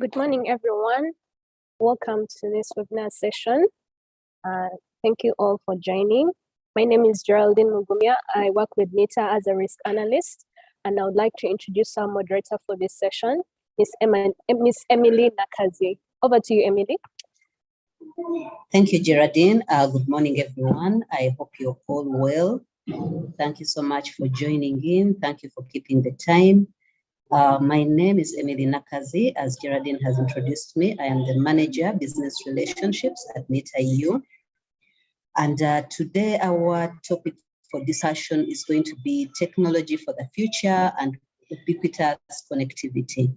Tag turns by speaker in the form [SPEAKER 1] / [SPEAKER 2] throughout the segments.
[SPEAKER 1] Good morning, everyone. Welcome to this webinar session. Thank you all for joining. My name is Geraldine Mugumia. I work with NITA as a risk analyst, and I would like to introduce our moderator for this session, Miss Emily Nakazi. Over to you, Emily.
[SPEAKER 2] Thank you, Geraldine. Good morning, everyone. I hope you're all well. Thank you so much for joining in. Thank you for keeping the time. My name is Emily Nakazi. As Geraldine has introduced me, I am the Manager, Business Relationships at NITA EU. And today our topic for discussion is going to be technology for the future and ubiquitous connectivity.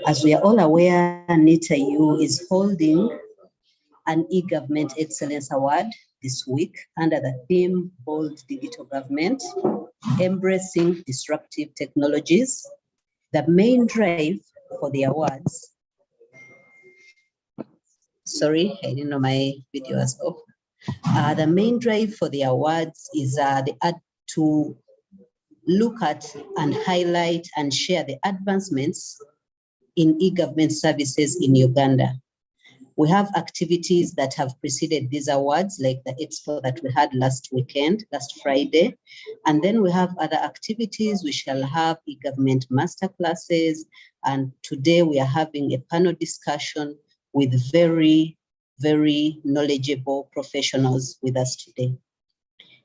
[SPEAKER 2] As we are all aware, NITA EU is holding an e-government excellence award this week under the theme Bold Digital Government, Embracing Disruptive Technologies. The main drive for the awards, sorry, I didn't know my video was off. The main drive for the awards is to look at and highlight and share the advancements in e-government services in Uganda. We have activities that have preceded these awards, like the expo that we had last Friday. And then we have other activities. We shall have e-government masterclasses. And today we are having a panel discussion with very, very knowledgeable professionals with us today.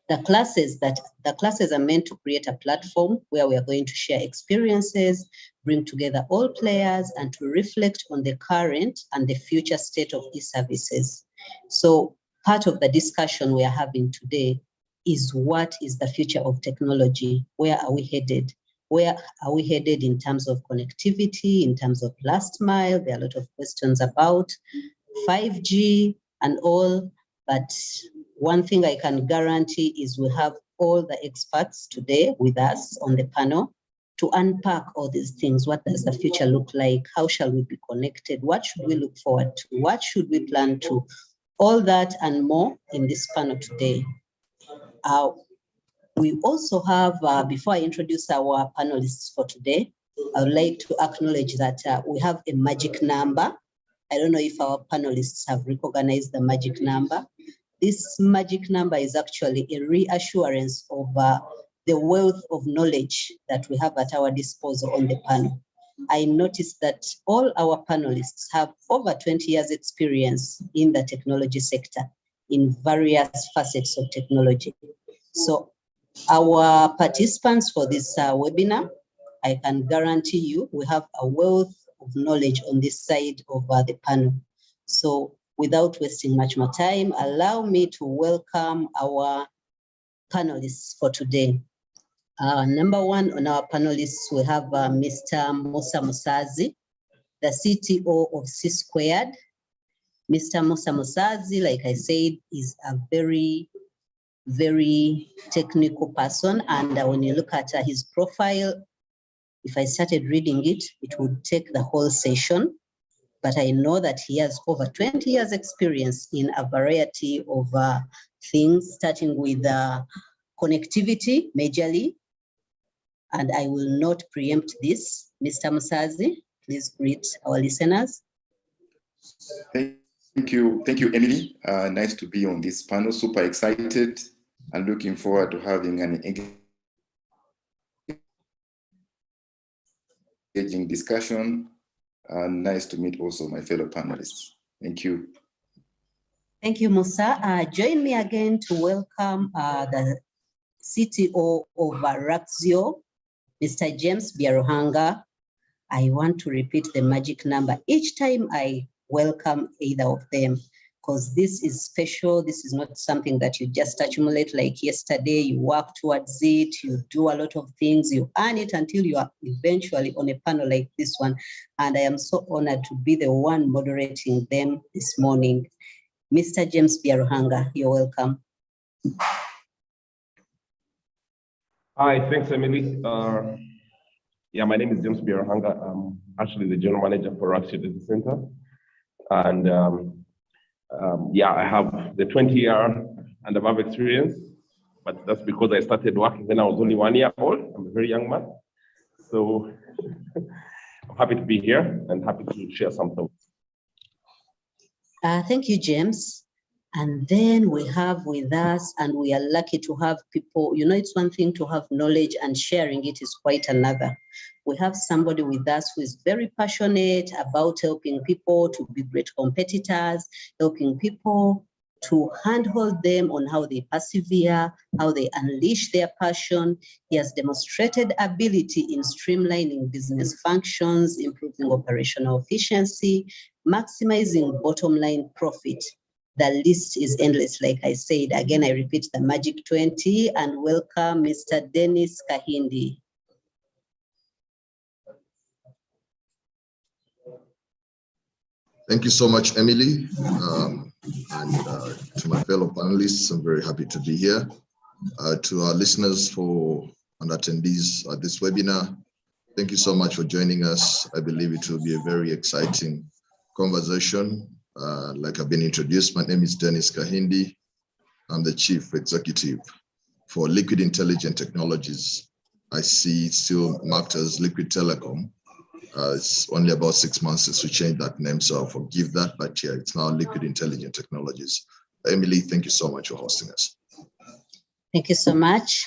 [SPEAKER 2] The classes are meant to create a platform where we are going to share experiences, bring together all players, and to reflect on the current and the future state of e-services. So part of the discussion we are having today is what is the future of technology? Where are we headed? Where are we headed in terms of connectivity, in terms of last mile? There are a lot of questions about 5G and all, but one thing I can guarantee is we have all the experts today with us on the panel to unpack all these things. What does the future look like? How shall we be connected? What should we look forward to? What should we plan to? All that and more in this panel today. We also have, before I introduce our panelists for today, I would like to acknowledge that we have a magic number. I don't know if our panelists have recognized the magic number. This magic number is actually a reassurance of the wealth of knowledge that we have at our disposal on the panel. I noticed that all our panelists have over 20 years experience in the technology sector in various facets of technology. So our participants for this webinar, I can guarantee you we have a wealth of knowledge on this side of the panel. So without wasting much more time, allow me to welcome our panelists for today. Number one on our panelists, we have Mr. Musa Musazi, the CTO of C-Squared. Mr. Musa Musazi, like I said, is a very, very technical person. And when you look at his profile, if I started reading it, it would take the whole session. But I know that he has over 20 years experience in a variety of things, starting with connectivity majorly. And I will not preempt this. Mr. Musazi, please greet our listeners.
[SPEAKER 3] Thank you, Emily. Nice to be on this panel, super excited and looking forward to having an engaging discussion. Nice to meet also my fellow panelists. Thank you.
[SPEAKER 2] Thank you, Musa. Join me again to welcome the CTO of Raxio, Mr. James Biaruhanga. I want to repeat the magic number each time I welcome either of them, because this is special. This is not something that you just accumulate like yesterday. You work towards it, you do a lot of things, you earn it until you are eventually on a panel like this one. And I am so honored to be the one moderating them this morning. Mr. James Biaruhanga, you're welcome.
[SPEAKER 4] Hi, thanks, Emily. Yeah, my name is James Biaruhanga. I'm actually the general manager for Raxio Data Center. And yeah, I have the 20-year and above experience, but that's because I started working when I was only 1 year old. I'm a very young man. So I'm happy to be here and happy to share some thoughts.
[SPEAKER 2] Thank you, James. And then we have with us, and we are lucky to have people, it's one thing to have knowledge and sharing it is quite another. We have somebody with us who is very passionate about helping people to be great competitors, helping people to handhold them on how they persevere, how they unleash their passion. He has demonstrated ability in streamlining business functions, improving operational efficiency, maximizing bottom line profit. The list is endless, like I said. Again, I repeat the magic 20 and welcome Mr. Dennis Kahindi.
[SPEAKER 5] Thank you so much, Emily. And to my fellow panelists, I'm very happy to be here. To our listeners and attendees at this webinar, thank you so much for joining us. I believe it will be a very exciting conversation. Like I've been introduced, my name is Dennis Kahindi. I'm the Chief Executive for Liquid Intelligent Technologies. I see it's still marked as Liquid Telecom. It's only about 6 months since we changed that name, so I'll forgive that, but yeah, it's now Liquid Intelligent Technologies. Emily, thank you so much for hosting us.
[SPEAKER 2] Thank you so much.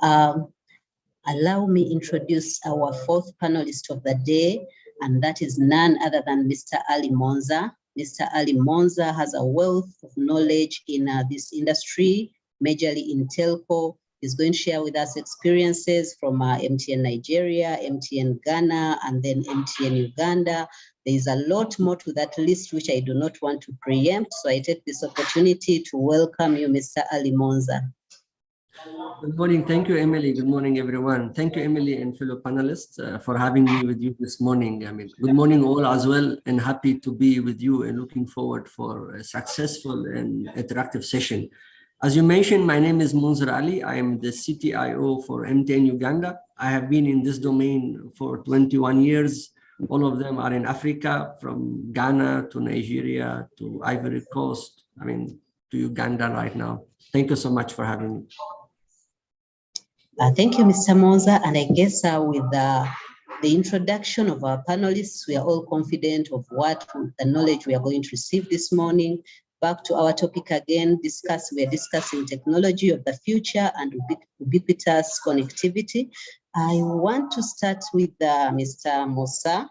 [SPEAKER 2] Allow me introduce our fourth panelist of the day, and that is none other than Mr. Ali Monza. Mr. Ali Monza has a wealth of knowledge in this industry, majorly in telco. He's going to share with us experiences from MTN Nigeria, MTN Ghana, and then MTN Uganda. There's a lot more to that list, which I do not want to preempt. So I take this opportunity to welcome you, Mr. Ali Monza.
[SPEAKER 6] Good morning. Thank you, Emily. Good morning, everyone. Thank you, Emily and fellow panelists for having me with you this morning. Good morning all as well, and happy to be with you and looking forward for a successful and interactive session. As you mentioned, my name is Munzir Ali. I am the CTIO for MTN Uganda. I have been in this domain for 21 years. All of them are in Africa, from Ghana to Nigeria to Ivory Coast, to Uganda right now. Thank you so much for having me.
[SPEAKER 2] Thank you, Mr. Monza. And I guess with the introduction of our panelists, we are all confident of the knowledge we are going to receive this morning. Back to our topic again, we are discussing technology of the future and ubiquitous connectivity. I want to start with Mr. Musa.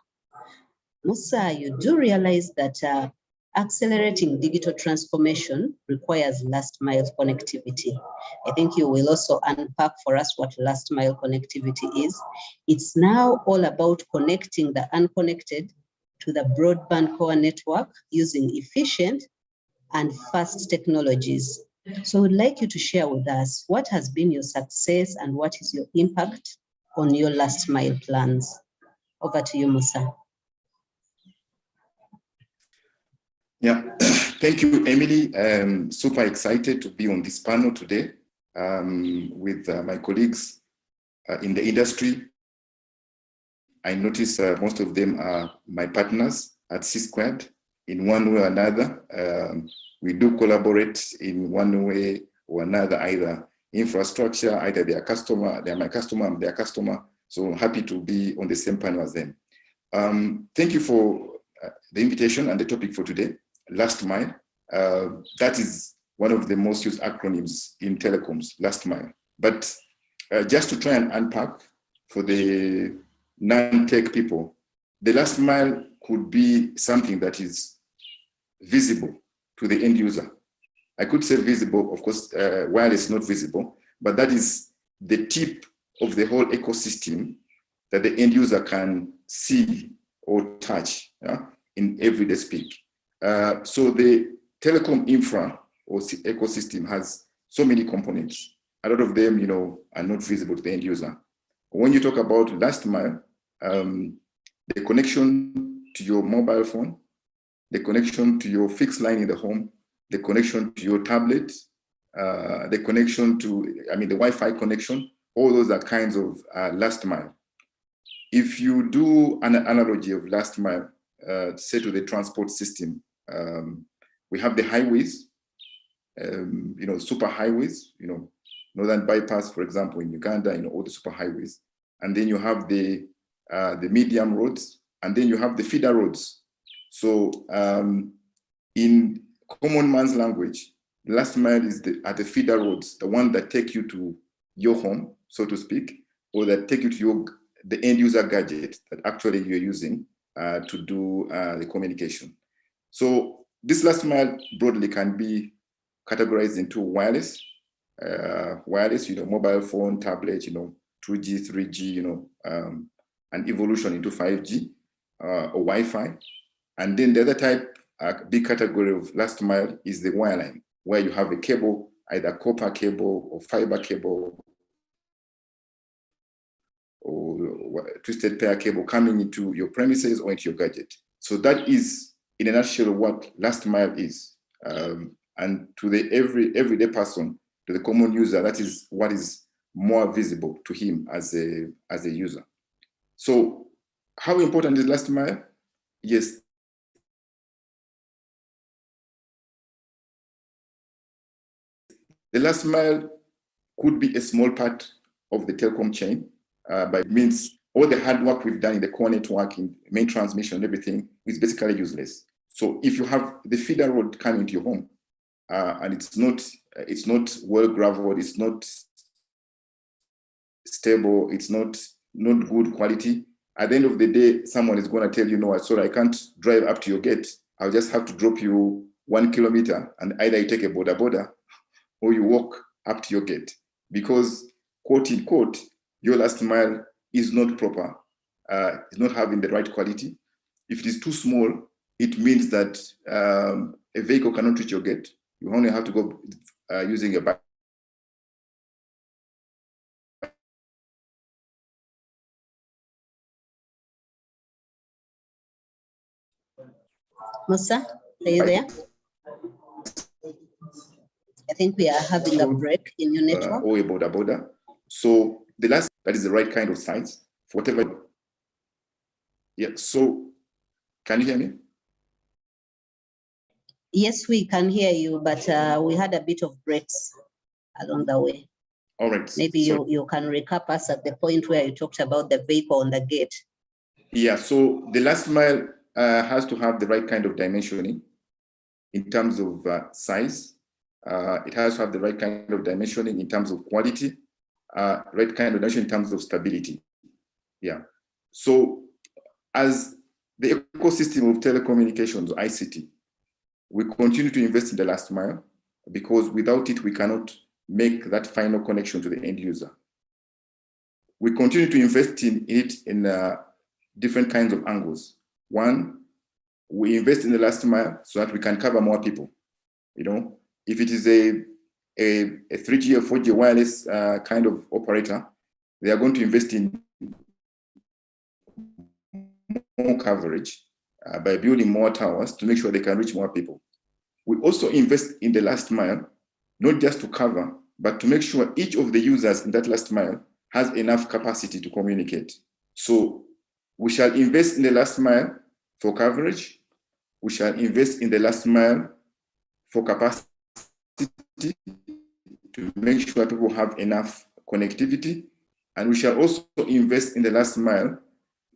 [SPEAKER 2] Musa, you do realize that accelerating digital transformation requires last mile connectivity. I think you will also unpack for us what last mile connectivity is. It's now all about connecting the unconnected to the broadband core network using efficient and fast technologies. So we'd like you to share with us what has been your success and what is your impact on your last mile plans. Over to you, Musa.
[SPEAKER 3] Yeah, thank you, Emily. I'm super excited to be on this panel today with my colleagues in the industry. I notice most of them are my partners at C-Squared in one way or another. We do collaborate in one way or another, either infrastructure, either they're my customer, I'm their customer. So happy to be on the same panel as them. Thank you for the invitation and the topic for today. Last mile, that is one of the most used acronyms in telecoms, last mile. But just to try and unpack for the non-tech people, the last mile could be something that is visible to the end user. I could say visible, of course, wireless is not visible, but that is the tip of the whole ecosystem that the end user can see or touch in everyday speak. So the telecom infra or ecosystem has so many components. A lot of them, are not visible to the end user. When you talk about last mile, the connection to your mobile phone, the connection to your fixed line in the home, the connection to your tablet, the connection to, the Wi-Fi connection, all those are kinds of last mile. If you do an analogy of last mile, say to the transport system, we have the highways, super highways, Northern Bypass, for example, in Uganda, all the super highways. And then you have the the medium roads, and then you have the feeder roads. So in common man's language, the last mile is at the feeder roads, the one that take you to your home, so to speak, or that take you to the end user gadget that actually you're using to do the communication. So this last mile broadly can be categorized into wireless, mobile phone, tablet, 2G, 3G, and evolution into 5G or Wi-Fi. And then the other type, big category of last mile is the wireline, where you have a cable, either copper cable or fiber cable or twisted pair cable coming into your premises or into your gadget. So that is, in a nutshell, what last mile is. And to the everyday person, to the common user, that is what is more visible to him as a user. So how important is last mile? Yes. The last mile could be a small part of the telecom chain, but it means all the hard work we've done in the core networking, main transmission, everything is basically useless. So if you have the feeder road coming to your home, and it's not well graveled, it's not stable, it's not good quality. At the end of the day, someone is going to tell you, no, sorry, I can't drive up to your gate. I'll just have to drop you 1 kilometer, and either you take a border or you walk up to your gate, because quote unquote, your last mile is not proper, is not having the right quality. If it is too small, it means that a vehicle cannot reach your gate. You only have to go using a bike.
[SPEAKER 2] Musa, are you there? I think we are having a break in your network.
[SPEAKER 3] Or a border. So the last, that is the right kind of size for whatever. Yeah, so can you hear me?
[SPEAKER 2] Yes, we can hear you, but we had a bit of breaks along the way.
[SPEAKER 3] All right.
[SPEAKER 2] Maybe you can recap us at the point where you talked about the vehicle on the gate.
[SPEAKER 3] Yeah, so the last mile has to have the right kind of dimensioning in terms of size. It has to have the right kind of dimensioning in terms of quality, right kind of dimension in terms of stability. Yeah. So as the ecosystem of telecommunications, ICT, we continue to invest in the last mile, because without it, we cannot make that final connection to the end user. We continue to invest in it in different kinds of angles. One, we invest in the last mile so that we can cover more people. If it is a 3G or 4G wireless kind of operator, they are going to invest in more coverage by building more towers to make sure they can reach more people. We also invest in the last mile, not just to cover, but to make sure each of the users in that last mile has enough capacity to communicate. So we shall invest in the last mile for coverage. We shall invest in the last mile for capacity to make sure people have enough connectivity. And we shall also invest in the last mile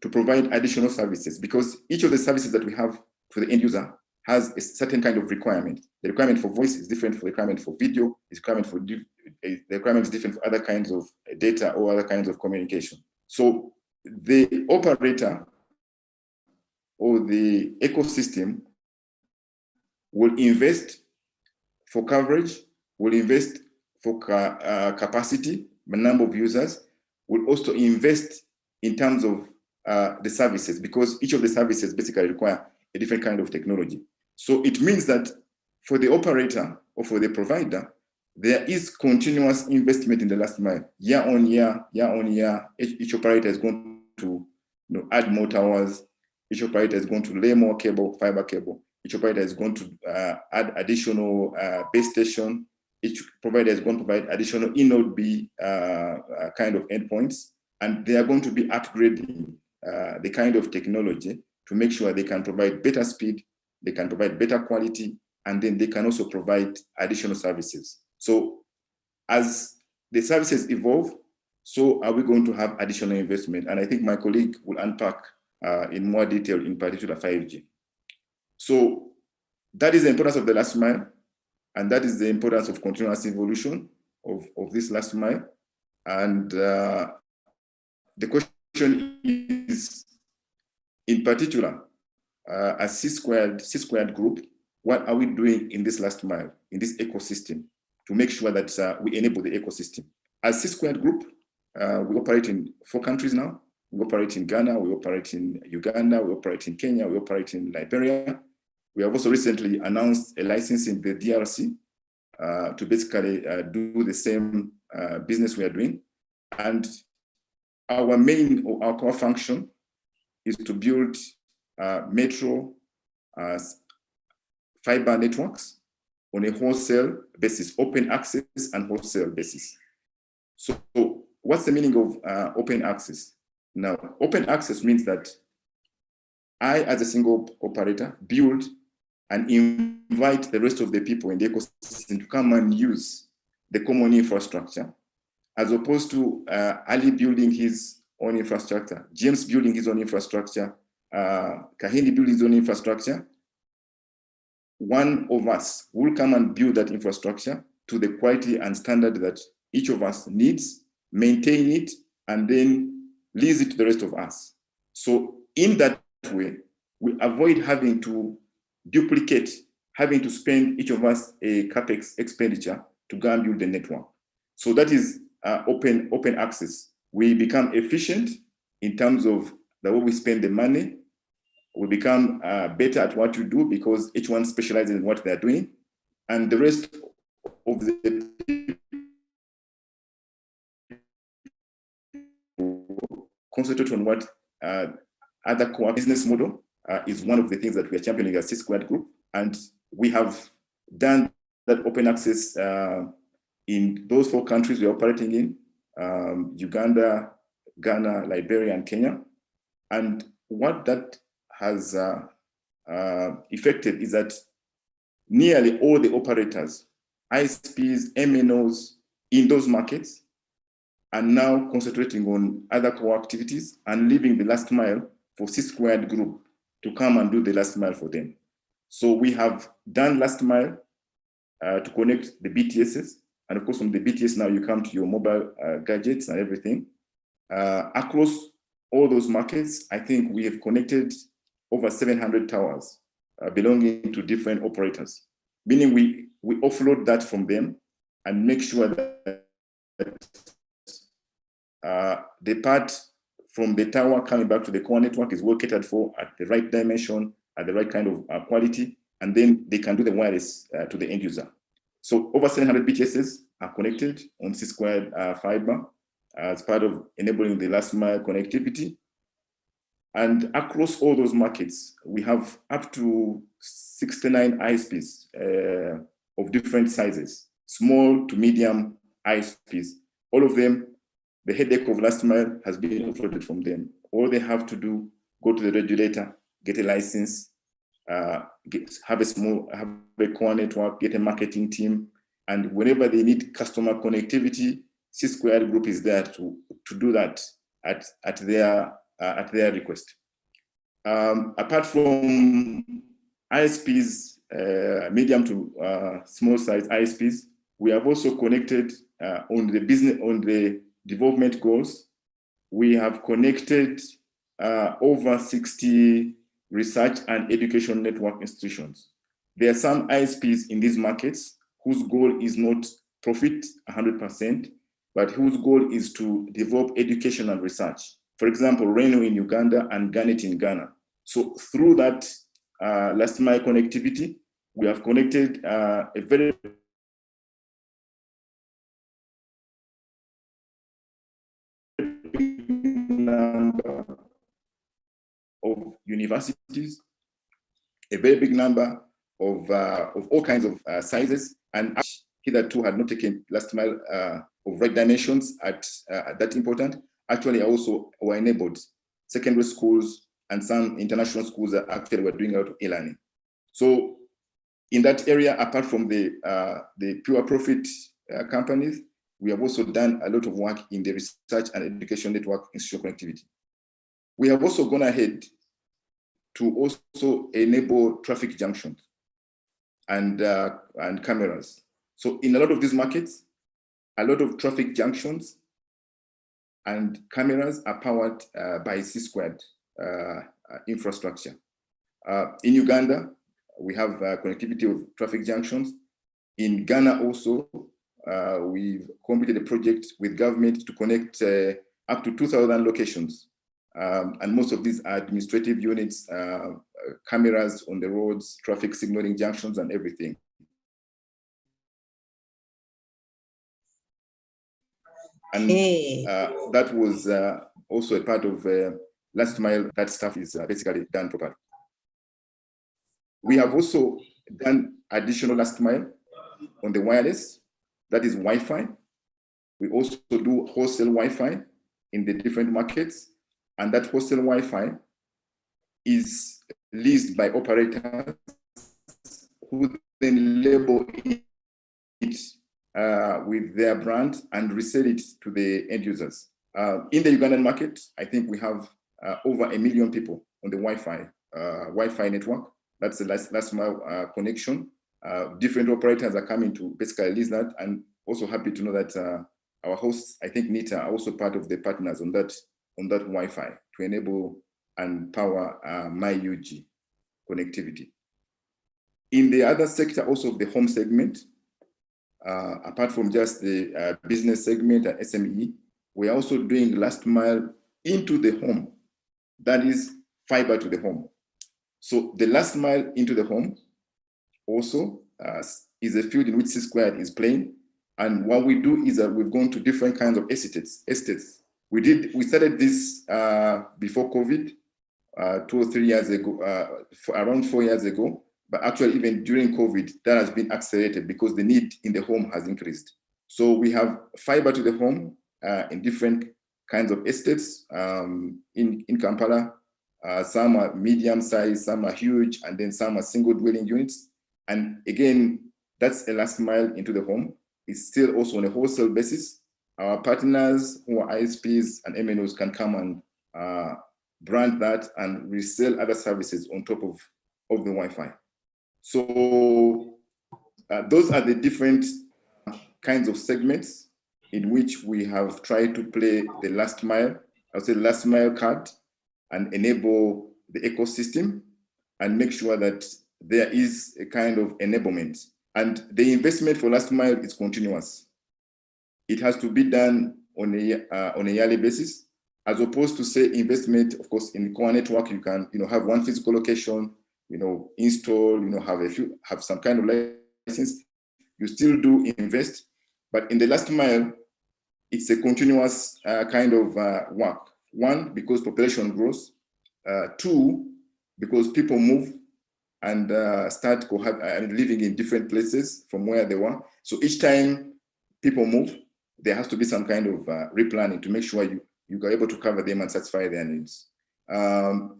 [SPEAKER 3] to provide additional services, because each of the services that we have for the end user has a certain kind of requirement. The requirement for voice is different from the requirement for video, the requirement is different for other kinds of data or other kinds of communication. So the operator or the ecosystem will invest for coverage, will invest for capacity, the number of users, will also invest in terms of the services, because each of the services basically require a different kind of technology. So it means that for the operator or for the provider, there is continuous investment in the last mile, year on year. Each operator is going to add more towers. Each operator is going to lay more cable, fiber cable. Each operator is going to add additional base station. Each provider is going to provide additional E-Node B kind of endpoints, and they are going to be upgrading the kind of technology to make sure they can provide better speed, they can provide better quality, and then they can also provide additional services. So as the services evolve, So are we going to have additional investment? And I think my colleague will unpack in more detail, in particular 5G. So that is the importance of the last mile, and that is the importance of continuous evolution of this last mile. And the question is, in particular, a C-squared group, what are we doing in this last mile, in this ecosystem, to make sure that we enable the ecosystem? As C-squared group, we operate in 4 countries now. We operate in Ghana, we operate in Uganda, we operate in Kenya, we operate in Liberia. We have also recently announced a license in the DRC to basically do the same business we are doing. And our main, or our core function is to build metro fiber networks on a wholesale basis, open access and wholesale basis. So what's the meaning of open access? Now, open access means that I, as a single operator, build and invite the rest of the people in the ecosystem to come and use the common infrastructure, as opposed to Ali building his own infrastructure, James building his own infrastructure, Kahindi building his own infrastructure. One of us will come and build that infrastructure to the quality and standard that each of us needs, maintain it, and then lease it to the rest of us. So in that way, we avoid having to duplicate, having to spend each of us a CapEx expenditure to go and build the network. So that is open access. We become efficient in terms of the way we spend the money. We become better at what we do because each one specializes in what they're doing. And the rest of the people concentrate on what other core business model is one of the things that we are championing as C-squared group. And we have done that open access in those 4 countries we're operating in, Uganda, Ghana, Liberia, and Kenya. And what that has effected is that nearly all the operators, ISPs, MNOs in those markets are now concentrating on other core activities and leaving the last mile for C-squared group to come and do the last mile for them. So we have done last mile to connect the BTSs. And of course, from the BTS now you come to your mobile gadgets and everything. Across all those markets, I think we have connected over 700 towers belonging to different operators, meaning we offload that from them and make sure that the part from the tower coming back to the core network is well catered for at the right dimension, at the right kind of quality, and then they can do the wireless to the end user. So over 700 BTSs are connected on C-squared fiber as part of enabling the last mile connectivity. And across all those markets, we have up to 69 ISPs of different sizes, small to medium ISPs. All of them, the headache of last mile has been offloaded from them. All they have to do, go to the regulator, get a license, have a core network, get a marketing team, and whenever they need customer connectivity, C-squared group is there to do that at their request. Apart from ISPs, medium to small size ISPs, we have also connected on the development goals. We have connected over 60 research and education network institutions. There are some ISPs in these markets whose goal is not profit 100%, but whose goal is to develop education and research. For example, Reno in Uganda and Garnet in Ghana. So through that last mile connectivity, we have connected a very big number of universities, a very big number of all kinds of sizes, and hitherto had not taken last mile of right dimensions at that important. Actually, also were enabled. Secondary schools and some international schools that actually were doing out of e-learning. So in that area, apart from the pure profit companies, we have also done a lot of work in the research and education network institutional connectivity. We have also gone ahead to also enable traffic junctions and cameras. So in a lot of these markets, a lot of traffic junctions and cameras are powered by C-squared infrastructure. In Uganda, we have connectivity of traffic junctions. In Ghana also, we've completed a project with government to connect up to 2,000 locations. And most of these are administrative units, cameras on the roads, traffic signaling junctions and everything. And that was also a part of last mile. That stuff is basically done properly. We have also done additional last mile on the wireless, that is Wi-Fi. We also do wholesale Wi-Fi in the different markets, and that wholesale Wi-Fi is leased by operators who then label it with their brand and resell it to the end users. In the Ugandan market, I think we have over 1 million people on the Wi-Fi network. That's the last mile connection. Different operators are coming to basically lease that, and also happy to know that our hosts, I think NITA, are also part of the partners on that Wi-Fi to enable and power MyUG connectivity. In the other sector, also the home segment, apart from just the business segment and SME, we are also doing last mile into the home. That is fiber to the home. So the last mile into the home also is a field in which C-squared is playing. And what we do is that we've gone to different kinds of estates. We started this before COVID, 2 or 3 years ago, around 4 years ago. But actually, even during COVID, that has been accelerated because the need in the home has increased. So we have fiber to the home in different kinds of estates in Kampala. Some are medium size, some are huge, and then some are single dwelling units. And again, that's a last mile into the home. It's still also on a wholesale basis. Our partners who are ISPs and MNOs can come and brand that and resell other services on top of the Wi-Fi. So those are the different kinds of segments in which we have tried to play the last mile, I would say last mile card, and enable the ecosystem and make sure that there is a kind of enablement. And the investment for last mile is continuous. It has to be done on a yearly basis, as opposed to say investment, of course, in the core network, you can have one physical location, install, have some kind of license. You still do invest, but in the last mile, it's a continuous kind of work. One, because population grows. Two, because people move and start living in different places from where they were. So each time people move, there has to be some kind of replanning to make sure you are able to cover them and satisfy their needs.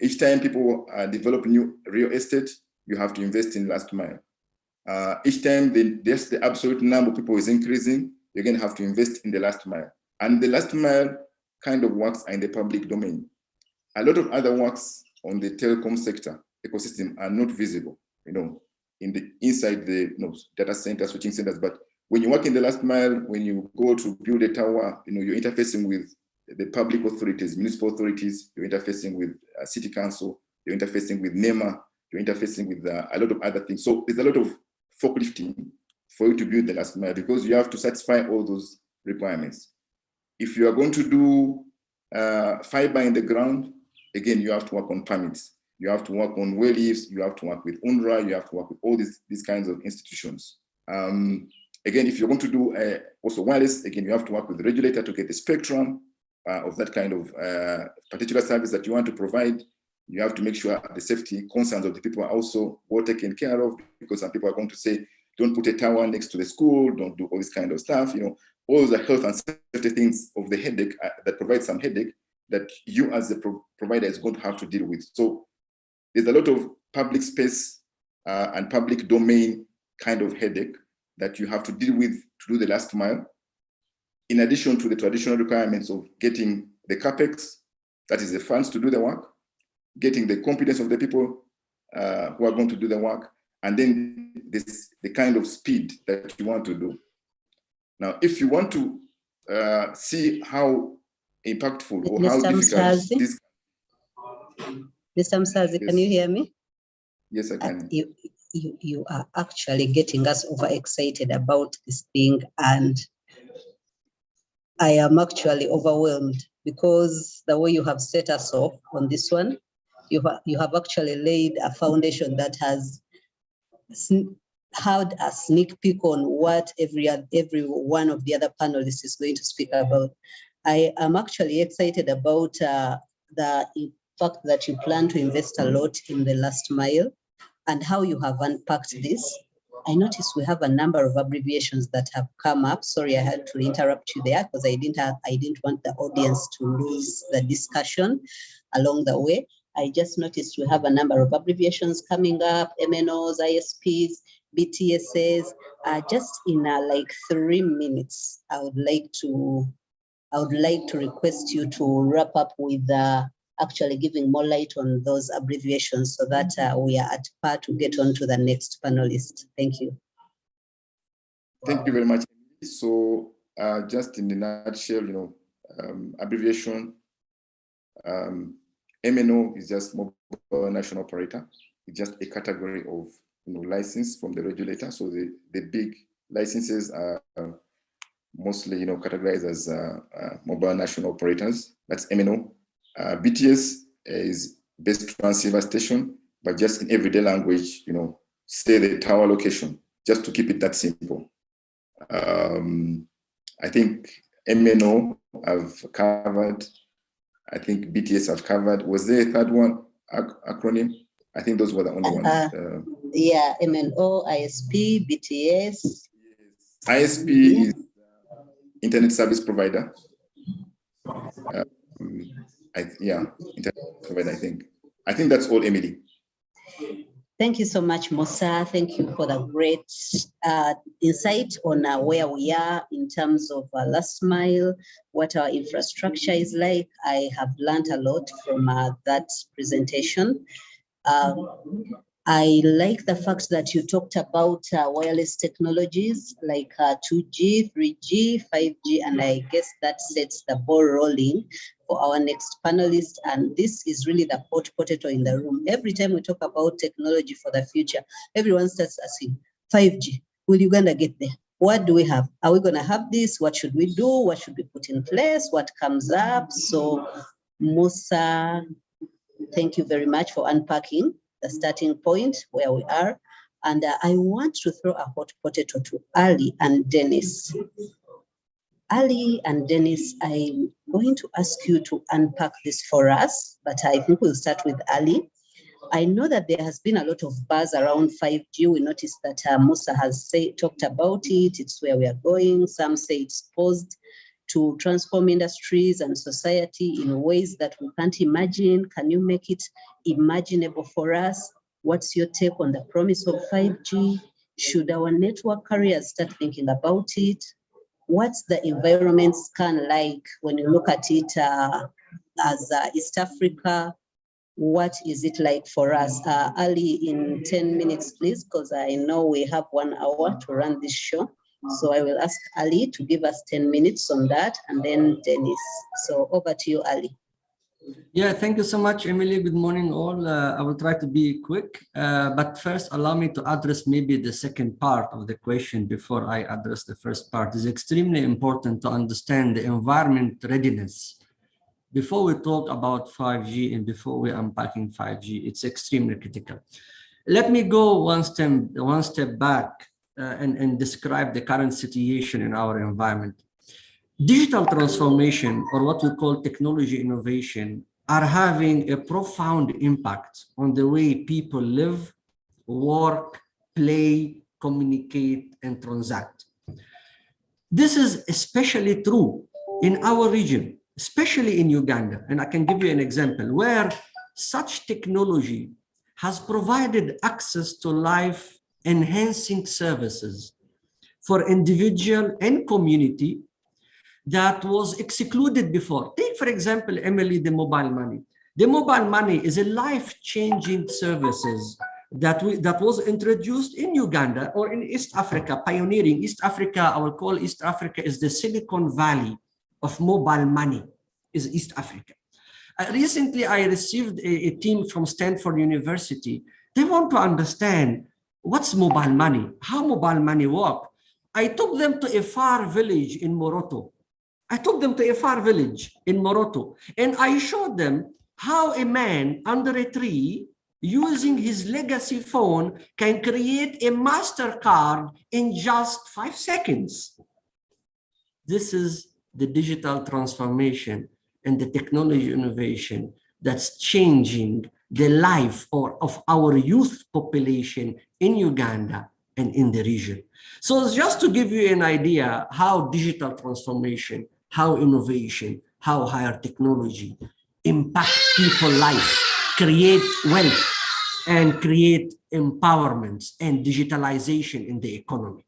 [SPEAKER 3] Each time people develop new real estate, you have to invest in last mile. Each time the absolute number of people is increasing, you're going to have to invest in the last mile. And the last mile kind of works are in the public domain. A lot of other works on the telecom sector ecosystem are not visible, inside the data centers, switching centers. But when you work in the last mile, when you go to build a tower, you're interfacing with the public authorities, municipal authorities, you're interfacing with city council, you're interfacing with NEMA, you're interfacing with a lot of other things. So there's a lot of forklifting for you to build the last mile because you have to satisfy all those requirements. If you are going to do fiber in the ground, again, you have to work on permits. You have to work on wayleaves. You have to work with UNRWA. You have to work with all these kinds of institutions. Again, if you're going to do also wireless, again, you have to work with the regulator to get the spectrum of that kind of particular service that you want to provide. You have to make sure the safety concerns of the people are also well taken care of, because some people are going to say, don't put a tower next to the school, don't do all this kind of stuff. All the health and safety things of the headache that provide some headache that you as the provider is going to have to deal with. So there's a lot of public space and public domain kind of headache that you have to deal with to do the last mile. in addition to the traditional requirements of getting the capex, that is the funds to do the work, getting the competence of the people who are going to do the work, and then the kind of speed that you want to do. Now, if you want to see how impactful or how difficult this...
[SPEAKER 2] Mr. Msazi, yes. Can you hear me?
[SPEAKER 3] Yes, I can.
[SPEAKER 2] You are actually getting us overexcited about this thing, and I am actually overwhelmed because the way you have set us off on this one, you have actually laid a foundation that has had a sneak peek on what every one of the other panelists is going to speak about. I am actually excited about the fact that you plan to invest a lot in the last mile and how you have unpacked this. I noticed we have a number of abbreviations that have come up. Sorry, I had to interrupt you there because I didn't want the audience to lose the discussion along the way. I just noticed we have a number of abbreviations coming up: MNOs, ISPs, BTSs. Just in like 3 minutes, I would like to request you to wrap up with actually giving more light on those abbreviations so that we are at par to get on to the next panelist. Thank you.
[SPEAKER 3] Thank you very much. So just in a nutshell, abbreviation, MNO is just mobile national operator. It's just a category of license from the regulator. So the big licenses are mostly categorized as mobile national operators. That's MNO. BTS is base transceiver station, but just in everyday language, say the tower location, just to keep it that simple. I think MNO I've covered. I think BTS I've covered. Was there a third one acronym? I think those were the only ones.
[SPEAKER 2] Yeah, MNO, ISP, BTS.
[SPEAKER 3] ISP is Internet Service Provider. Internet provider, I think that's all, Emily.
[SPEAKER 2] Thank you so much, Musa. Thank you for the great insight on where we are in terms of last mile, what our infrastructure is like. I have learned a lot from that presentation. I like the fact that you talked about wireless technologies like 2G, 3G, 5G, and I guess that sets the ball rolling for our next panelist. And this is really the hot potato in the room. Every time we talk about technology for the future, everyone starts asking, 5G, will Uganda get there? What do we have? Are we going to have this? What should we do? What should we put in place? What comes up? So, Musa, thank you very much for unpacking the starting point where we are. And I want to throw a hot potato to Ali and Dennis. Ali and Dennis, I'm going to ask you to unpack this for us, but I think we'll start with Ali. I know that there has been a lot of buzz around 5G. We noticed that Musa has talked about it. It's where we are going. Some say it's posed to transform industries and society in ways that we can't imagine. Can you make it imaginable for us? What's your take on the promise of 5G? Should our network carriers start thinking about it? What's the environment scan like when you look at it as East Africa? What is it like for us? Ali, in 10 minutes, please, because I know we have 1 hour to run this show. So I will ask Ali to give us 10 minutes on that, and then Dennis. So over to you, Ali.
[SPEAKER 6] Yeah, thank you so much, Emily. Good morning, all. I will try to be quick, but first allow me to address maybe the second part of the question before I address the first part. It's extremely important to understand the environment readiness. Before we talk about 5G and before we're unpacking 5G, it's extremely critical. Let me go one step back and describe the current situation in our environment. Digital transformation, or what we call technology innovation, are having a profound impact on the way people live, work, play, communicate, and transact. This is especially true in our region, especially in Uganda. And I can give you an example where such technology has provided access to life-enhancing services for individual and community that was excluded before. Take, for example, Emily, the mobile money. The mobile money is a life-changing services that was introduced in Uganda or in East Africa, pioneering East Africa. I will call East Africa is the Silicon Valley of mobile money, is East Africa. Recently, I received a team from Stanford University. They want to understand what's mobile money, how mobile money work. I took them to a far village in Moroto. And I showed them how a man under a tree using his legacy phone can create a MasterCard in just 5 seconds. This is the digital transformation and the technology innovation that's changing the life of our youth population in Uganda and in the region. So just to give you an idea how digital transformation, how innovation, how higher technology impact people's life, create wealth, and create empowerments and digitalization in the economy.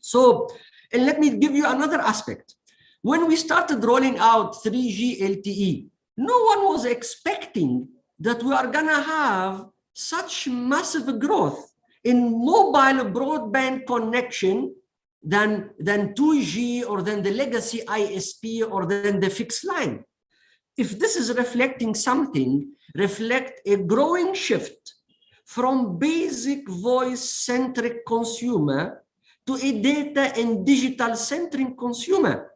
[SPEAKER 6] So, and let me give you another aspect. When we started rolling out 3G LTE, no one was expecting that we are gonna have such massive growth in mobile broadband connection than 2G or than the legacy ISP or than the fixed line. If this is reflecting something, reflect a growing shift from basic voice-centric consumer to a data and digital-centric consumer.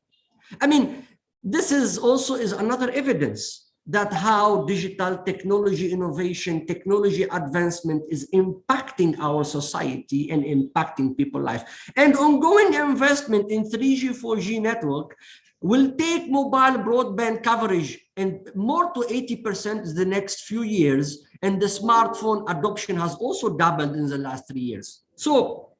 [SPEAKER 6] I mean, this is also another evidence that how digital technology innovation, technology advancement is impacting our society and impacting people's life. And ongoing investment in 3G, 4G network will take mobile broadband coverage and more to 80% in the next few years. And the smartphone adoption has also doubled in the last 3 years. So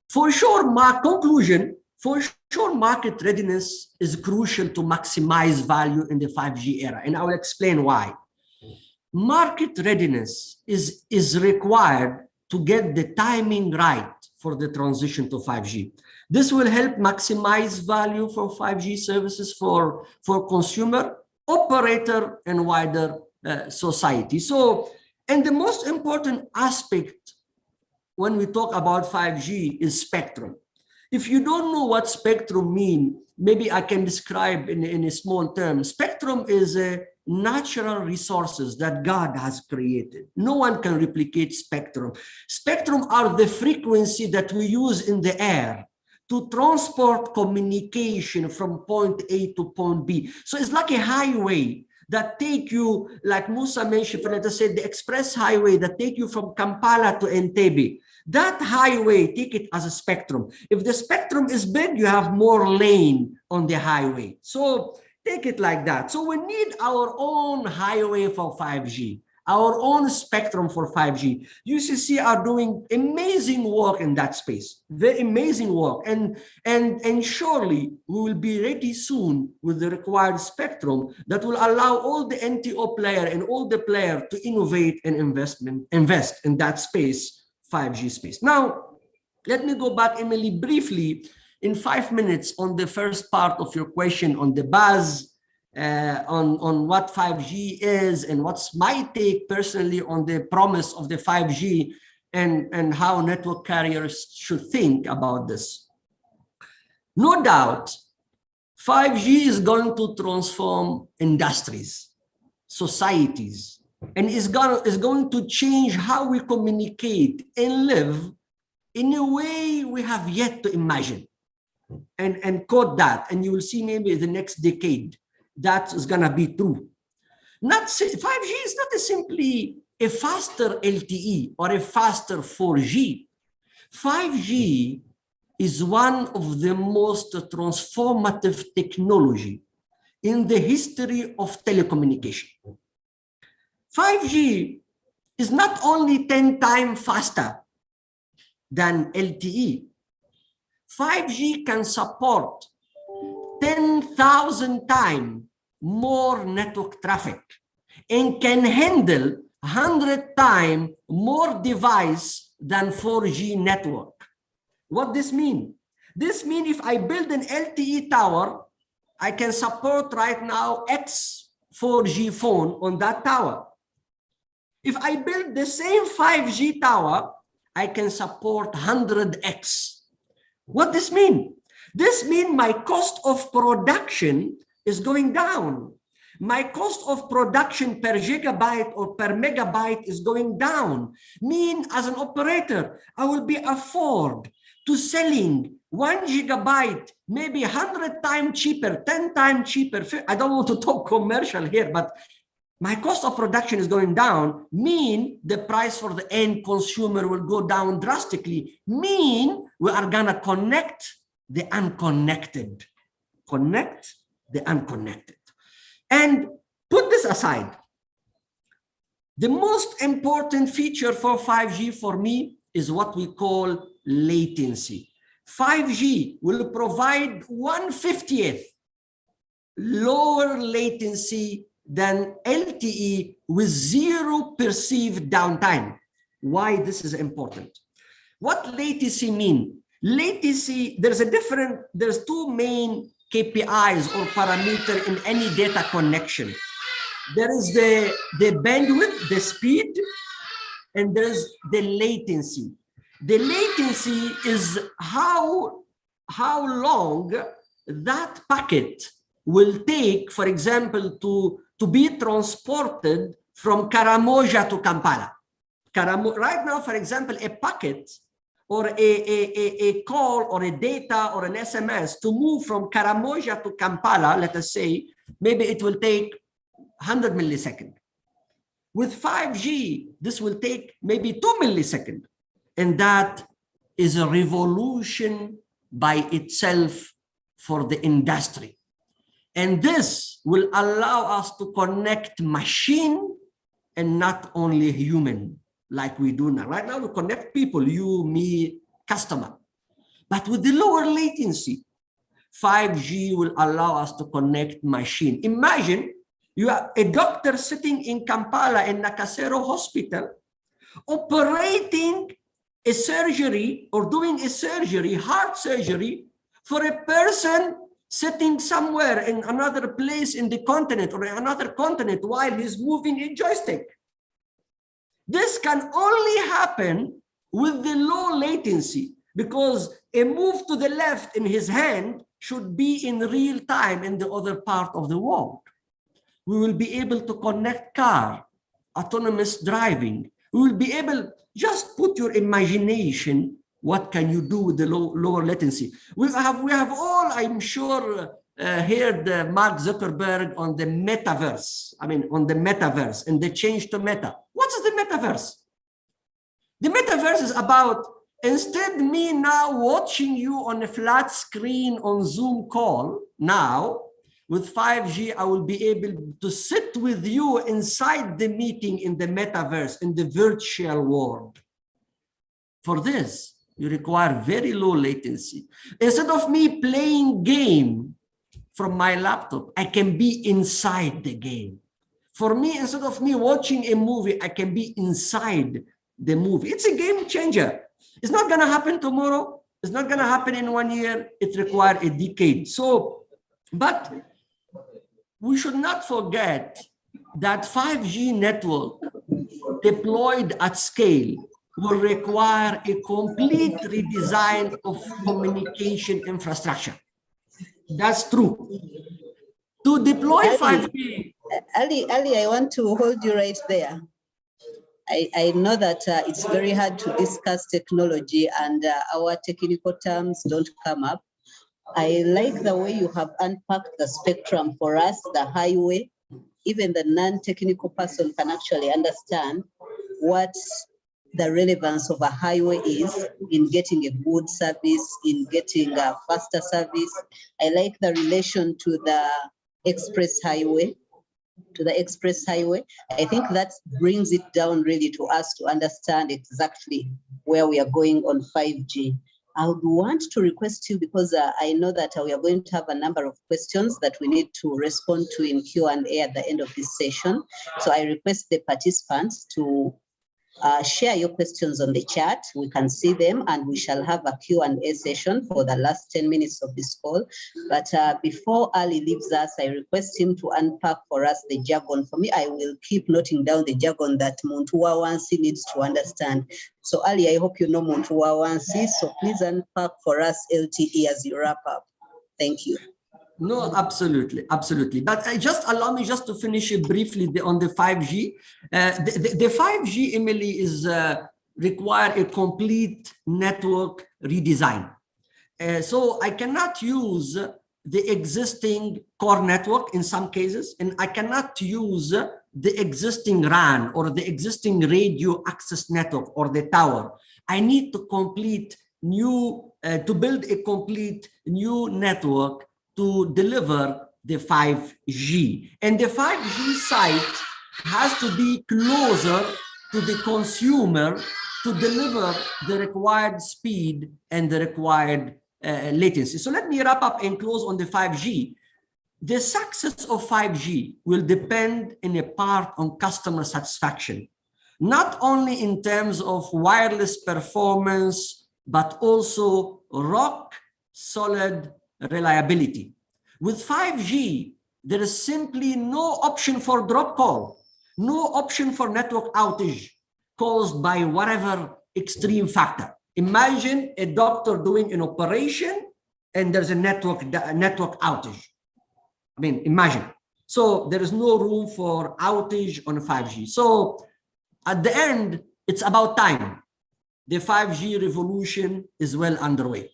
[SPEAKER 6] for sure, my conclusion, for sure, market readiness is crucial to maximize value in the 5G era. And I will explain why. Market readiness is required to get the timing right for the transition to 5G. This will help maximize value for 5G services for consumer, operator, and wider society. So, and the most important aspect when we talk about 5G is spectrum. If you don't know what spectrum means, maybe I can describe in a small term. Spectrum is a natural resources that God has created. No one can replicate spectrum. Spectrum are the frequency that we use in the air to transport communication from point A to point B. So it's like a highway that take you, like Musa mentioned, let us say the express highway that take you from Kampala to Entebbe. That highway, take it as a spectrum. If the spectrum is big, you have more lane on the highway. So take it like that. So we need our own highway for 5G, our own spectrum for 5G. UCC are doing amazing work in that space, very amazing work. And surely we will be ready soon with the required spectrum that will allow all the NTO player and all the player to innovate and invest in that space, 5G space. Now, let me go back, Emily, briefly in 5 minutes on the first part of your question on the buzz, on what 5G is and what's my take personally on the promise of the 5G and how network carriers should think about this. No doubt, 5G is going to transform industries, societies, and is going to change how we communicate and live in a way we have yet to imagine. And quote that, and you will see maybe the next decade that is going to be true. 5G is not simply a faster LTE or a faster 4G. 5G is one of the most transformative technology in the history of telecommunication. 5G is not only 10 times faster than LTE. 5G can support 10,000 times more network traffic and can handle 100 times more device than 4G network. What this mean? This means if I build an LTE tower I can support right now X 4G phone on that tower. If I build the same 5G tower, I can support 100X. What this mean? This means my cost of production is going down. My cost of production per gigabyte or per megabyte is going down. Mean as an operator, I will be afford to selling 1 gigabyte, maybe 100 times cheaper, 10 times cheaper. I don't want to talk commercial here, but my cost of production is going down, mean the price for the end consumer will go down drastically, mean we are gonna connect the unconnected. Connect the unconnected. And put this aside. The most important feature for 5G for me is what we call latency. 5G will provide 1/50th lower latency than LTE with zero perceived downtime. Why this is important? What latency mean? Latency, there's two main KPIs or parameter in any data connection. There is the bandwidth, the speed, and there's the latency. The latency is how long that packet will take, for example, to be transported from Karamoja to Kampala. Right now, for example, a packet or a call or a data or an SMS to move from Karamoja to Kampala, let us say, maybe it will take 100 milliseconds. With 5G, this will take maybe 2 milliseconds. And that is a revolution by itself for the industry. And this will allow us to connect machine and not only human like we do now. Right now, we connect people, you, me, customer. But with the lower latency, 5G will allow us to connect machine. Imagine you are a doctor sitting in Kampala in Nakasero Hospital, operating a surgery or doing a surgery, heart surgery, for a person sitting somewhere in another place in the continent or another continent while he's moving a joystick. This can only happen with the low latency because a move to the left in his hand should be in real time in the other part of the world. We will be able to connect car, autonomous driving. We will be able, just put your imagination, what can you do with the lower latency? We have all, I'm sure, heard Mark Zuckerberg on the metaverse. I mean, on the metaverse and the change to meta. What is the metaverse? The metaverse is about, instead me now watching you on a flat screen on Zoom call, now with 5G, I will be able to sit with you inside the meeting in the metaverse, in the virtual world. For this, you require very low latency. Instead of me playing game from my laptop, I can be inside the game. For me, instead of me watching a movie, I can be inside the movie. It's a game changer. It's not gonna happen tomorrow. It's not gonna happen in 1 year. It requires a decade. So, but we should not forget that 5G network deployed at scale will require a complete redesign of communication infrastructure. That's true. To deploy 5G.
[SPEAKER 2] Ali, I want to hold you right there. I know that it's very hard to discuss technology and our technical terms don't come up. I like the way you have unpacked the spectrum for us, the highway. Even the non-technical person can actually understand what the relevance of a highway is in getting a good service, in getting a faster service. I like the relation to the express highway, I think that brings it down really to us to understand exactly where we are going on 5G. I would want to request you, because I know that we are going to have a number of questions that we need to respond to in Q&A at the end of this session. So I request the participants to Share your questions on the chat. We can see them, and we shall have a Q&A session for the last 10 minutes of this call. But before Ali leaves us, I request him to unpack for us the jargon. For me, I will keep noting down the jargon that Montua Wansi needs to understand. So Ali, I hope you know Montua Wansi, so please unpack for us LTE as you wrap up. Thank you.
[SPEAKER 6] No, absolutely, absolutely. But just allow me just to finish it briefly on the 5G. The 5G, Emily, is require a complete network redesign. So I cannot use the existing core network in some cases, and I cannot use the existing RAN or the existing radio access network or the tower. I need to complete new, to build a complete new network to deliver the 5G. And the 5G site has to be closer to the consumer to deliver the required speed and the required latency. So let me wrap up and close on the 5G. The success of 5G will depend in a part on customer satisfaction, not only in terms of wireless performance, but also rock solid reliability. With 5G, there is simply no option for drop call, no option for network outage caused by whatever extreme factor. Imagine a doctor doing an operation and there's a network outage. I mean, imagine. So there is no room for outage on 5G. So at the end, it's about time. The 5G revolution is well underway.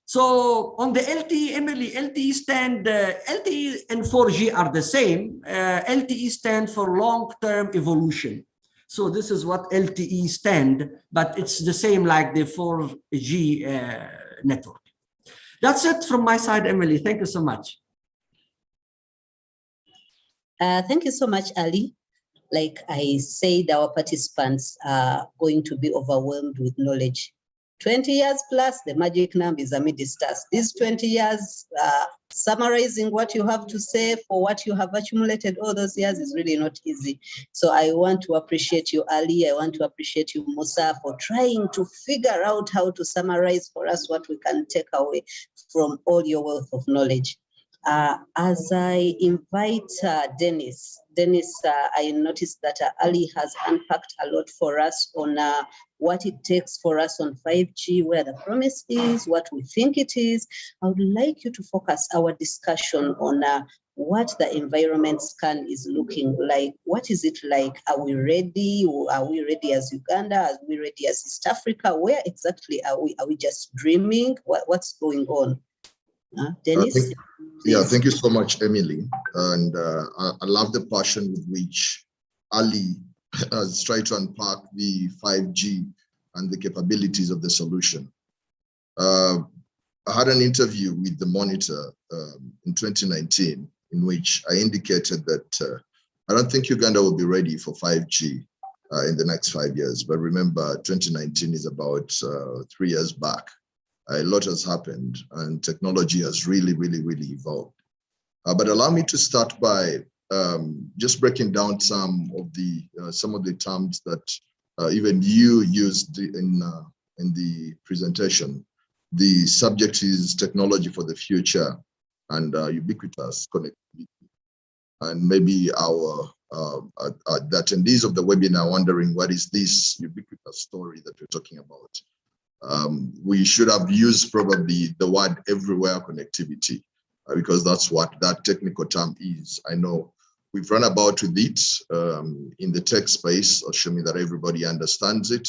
[SPEAKER 6] So on the LTE, Emily, LTE and 4G are the same. LTE stand for long-term evolution. So this is what LTE stand, but it's the same like the 4G network. That's it from my side, Emily. Thank you so much.
[SPEAKER 2] Thank you so much, Ali. Like I said, our participants are going to be overwhelmed with knowledge. 20 years plus, the magic number is amidst us. These 20 years, summarizing what you have to say for what you have accumulated all those years is really not easy. So I want to appreciate you, Ali. I want to appreciate you, Musa, for trying to figure out how to summarize for us what we can take away from all your wealth of knowledge. As I invite Dennis, I noticed that Ali has unpacked a lot for us on what it takes for us on 5G, where the promise is, what we think it is. I would like you to focus our discussion on what the environment scan is looking like. What is it like? Are we ready? Are we ready as Uganda? Are we ready as East Africa? Where exactly are we? Are we just dreaming? What's going on? Dennis?
[SPEAKER 5] Thank you so much, Emily. And I love the passion with which Ali has tried to unpack the 5G and the capabilities of the solution. I had an interview with the Monitor in 2019, in which I indicated that I don't think Uganda will be ready for 5G in the next 5 years. But remember, 2019 is about 3 years back. A lot has happened and technology has really evolved. But allow me to start by just breaking down some of the terms that even you used in the presentation. The subject is technology for the future and ubiquitous connectivity. And maybe our the attendees of the webinar are wondering, what is this ubiquitous story that we're talking about? We should have used probably the word everywhere connectivity, because that's what that technical term is. I know we've run about with it in the tech space, assuming that everybody understands it,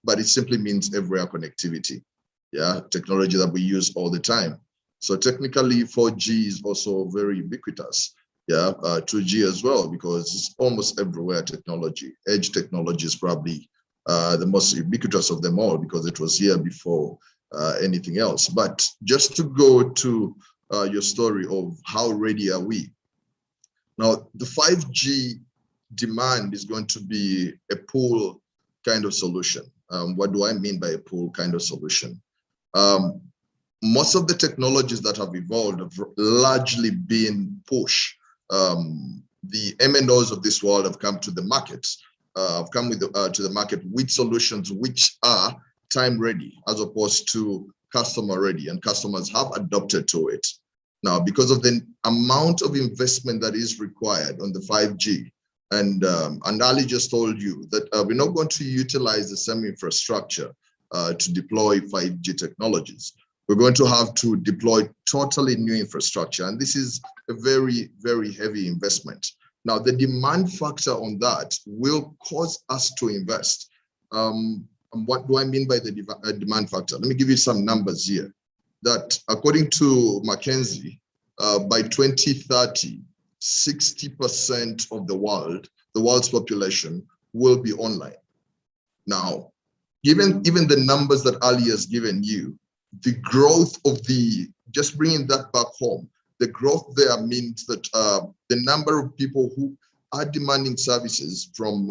[SPEAKER 5] but it simply means everywhere connectivity. Yeah, technology that we use all the time. So technically 4G is also very ubiquitous. Yeah, 2G as well, because it's almost everywhere technology. Edge technology is probably the most ubiquitous of them all, because it was here before anything else. But just to go to your story of how ready are we? Now, the 5G demand is going to be a pool kind of solution. What do I mean by a pool kind of solution? Most of the technologies that have evolved have largely been push. The MNOs of this world have come to the market have come with to the market with solutions which are time ready as opposed to customer ready, and customers have adopted to it. Now, because of the amount of investment that is required on the 5G, and Ali just told you that we're not going to utilize the same infrastructure to deploy 5G technologies. We're going to have to deploy totally new infrastructure, and this is a very, very heavy investment. Now, the demand factor on that will cause us to invest. And what do I mean by the demand factor? Let me give you some numbers here. That according to McKinsey, by 2030, 60% of the world's population will be online. Now, given the numbers that Ali has given you, the growth of just bringing that back home, the growth there means that the number of people who are demanding services from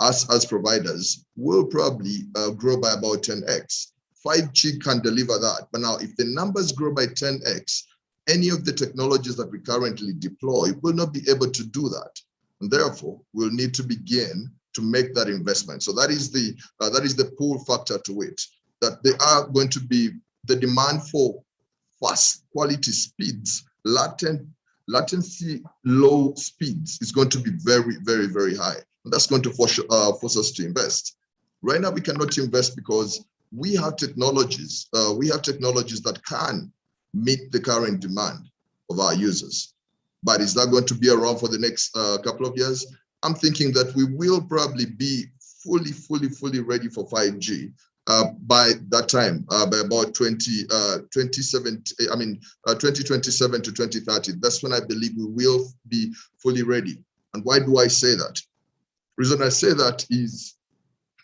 [SPEAKER 5] us as providers will probably grow by about 10x. 5G can deliver that. But now, if the numbers grow by 10x, any of the technologies that we currently deploy will not be able to do that. And therefore, we'll need to begin to make that investment. So that is the pull factor to it, that they are going to be the demand for fast quality speeds, latency low speeds is going to be very, very, very high. And that's going to force us to invest. Right now, we cannot invest because we have technologies that can meet the current demand of our users. But is that going to be around for the next couple of years? I'm thinking that we will probably be fully ready for 5G by that time, by about 2027 to 2030. That's when I believe we will be fully ready. And why do I say that? The reason I say that is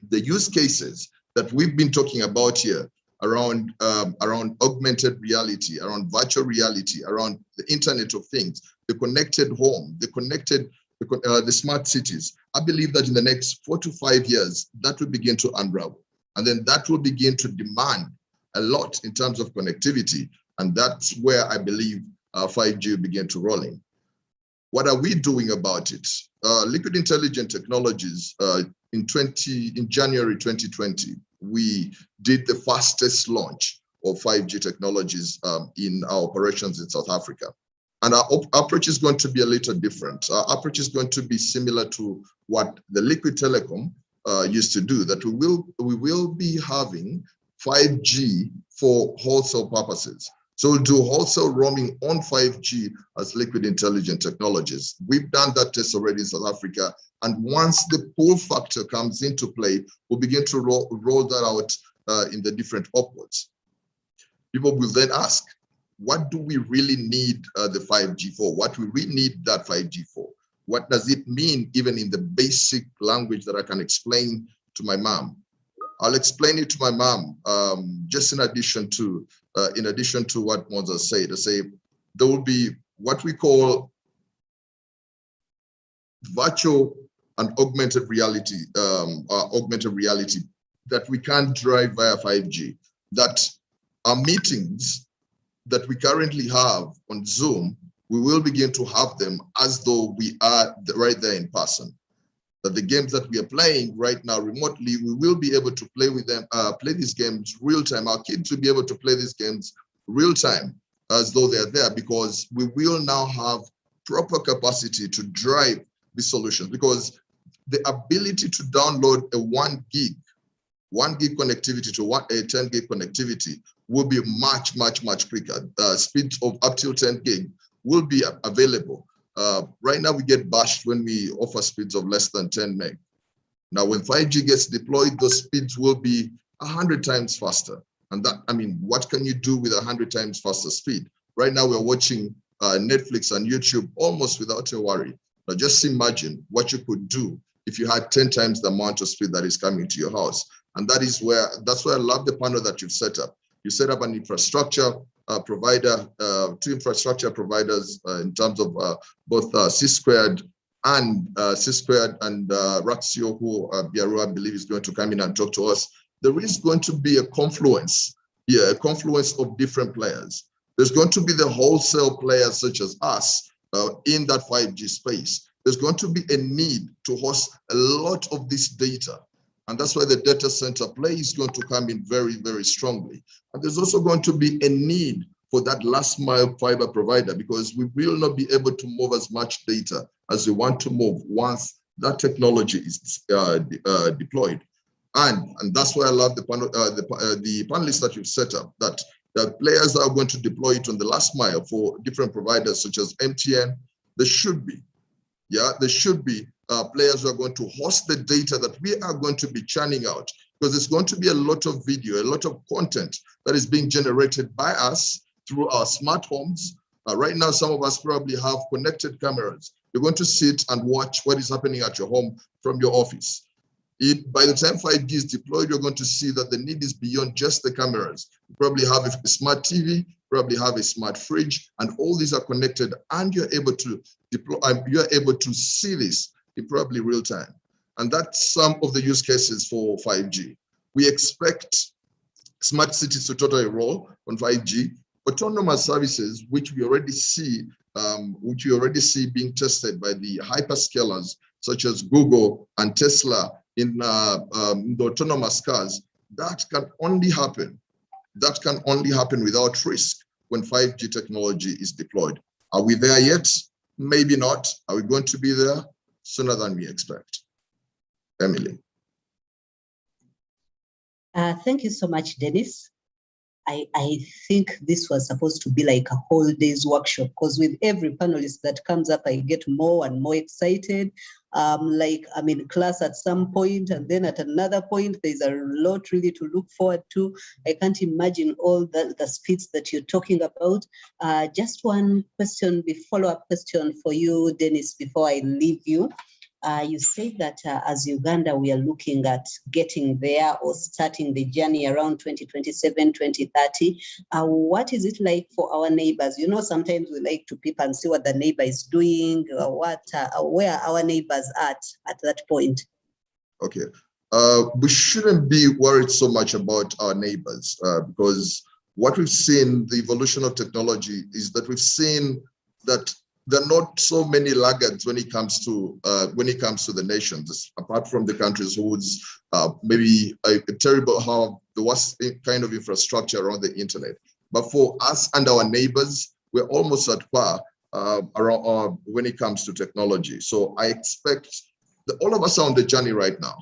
[SPEAKER 5] the use cases that we've been talking about here around augmented reality, around virtual reality, around the Internet of Things, the connected home, the smart cities. I believe that in the next 4 to 5 years, that will begin to unravel. And then that will begin to demand a lot in terms of connectivity. And that's where I believe 5G will begin to roll in. What are we doing about it? Liquid Intelligent Technologies, in January 2020, we did the fastest launch of 5G technologies in our operations in South Africa. And our approach is going to be a little different. Our approach is going to be similar to what the Liquid Telecom used to do, that we will be having 5G for wholesale purposes. So we'll do wholesale roaming on 5G as Liquid Intelligent Technologies. We've done that test already in South Africa. And once the pull factor comes into play, we'll begin to roll that out in the different opcodes. People will then ask, what do we really need the 5G for? What do we really need that 5G for? What does it mean even in the basic language that I can explain to my mom? I'll explain it to my mom just in addition to what Moses said. To say there will be what we call virtual and augmented reality that we can't drive via 5G. That our meetings that we currently have on Zoom, we will begin to have them as though we are right there in person. That the games that we are playing right now remotely, we will be able to play with them, play these games real time. Our kids will be able to play these games real time as though they're there, because we will now have proper capacity to drive the solutions, because the ability to download a 1 gig connectivity to a 10 gig connectivity will be much quicker. Speeds of up till 10 gig will be available. Right now, we get bashed when we offer speeds of less than 10 meg. Now, when 5G gets deployed, those speeds will be 100 times faster. And that, I mean, what can you do with 100 times faster speed? Right now, we're watching Netflix and YouTube almost without a worry. Now, just imagine what you could do if you had 10 times the amount of speed that is coming to your house. And that's why I love the panel that you've set up. You set up an infrastructure provider, 2 infrastructure providers in terms of both C-Squared and Raxio, who Biaru, I believe, is going to come in and talk to us. There is going to be a confluence of different players. There's going to be the wholesale players such as us in that 5G space. there's going to be a need to host a lot of this data. And that's why the data center play is going to come in very, very strongly. And there's also going to be a need for that last mile fiber provider, because we will not be able to move as much data as we want to move once that technology is deployed. And that's why I love the panelists that you've set up, that the players that are going to deploy it on the last mile for different providers such as MTN, there should be players who are going to host the data that we are going to be churning out, because there's going to be a lot of video, a lot of content that is being generated by us through our smart homes. Right now, some of us probably have connected cameras. You're going to sit and watch what is happening at your home from your office. By the time 5G is deployed, you're going to see that the need is beyond just the cameras. You probably have a smart TV, probably have a smart fridge, and all these are connected, and you're able to deploy, you're able to see this in probably real time. And that's some of the use cases for 5G. We expect smart cities to totally roll on 5G. Autonomous services, which we already see being tested by the hyperscalers such as Google and Tesla in the autonomous cars, that can only happen without risk when 5G technology is deployed. Are we there yet? Maybe not. Are we going to be there sooner than we expect? Emily.
[SPEAKER 2] Thank you so much, Dennis. I think this was supposed to be like a whole day's workshop, because with every panelist that comes up, I get more and more excited. Like I'm in class at some point, and then at another point, there's a lot really to look forward to. I can't imagine all the speeds that you're talking about. Just one question, follow-up question for you, Dennis, before I leave you. You said that as Uganda, we are looking at getting there or starting the journey around 2027, 2030. What is it like for our neighbors? You know, sometimes we like to peep and see what the neighbor is doing, where our neighbors at that point.
[SPEAKER 5] Okay. We shouldn't be worried so much about our neighbors because what we've seen, the evolution of technology, is that we've seen that there are not so many laggards when it comes to the nations, apart from the countries whose maybe terrible have the worst kind of infrastructure around the internet. But for us and our neighbors, we're almost at par when it comes to technology. So I expect that all of us are on the journey right now.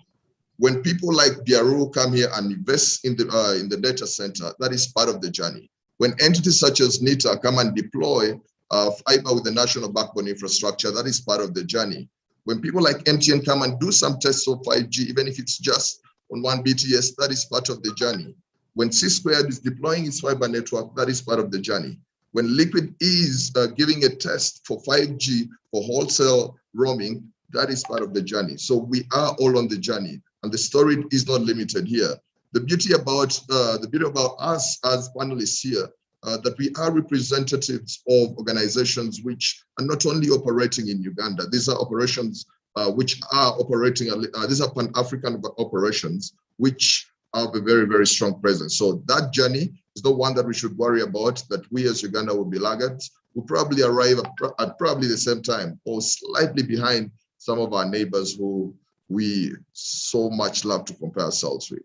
[SPEAKER 5] When people like Biaru come here and invest in the data center, that is part of the journey. When entities such as NITA come and deploy fiber with the national backbone infrastructure, that is part of the journey. When people like MTN come and do some tests of 5G, even if it's just on 1 BTS, that is part of the journey. When C-Squared is deploying its fiber network, that is part of the journey. When Liquid is giving a test for 5G for wholesale roaming, that is part of the journey. So we are all on the journey, and the story is not limited here. The beauty about us as panelists here, that we are representatives of organizations which are not only operating in Uganda. These are operations which are operating, these are Pan-African operations which have a very, very strong presence. So that journey is not one that we should worry about, that we as Uganda will be laggards. We'll probably arrive at probably the same time or slightly behind some of our neighbors who we so much love to compare ourselves with.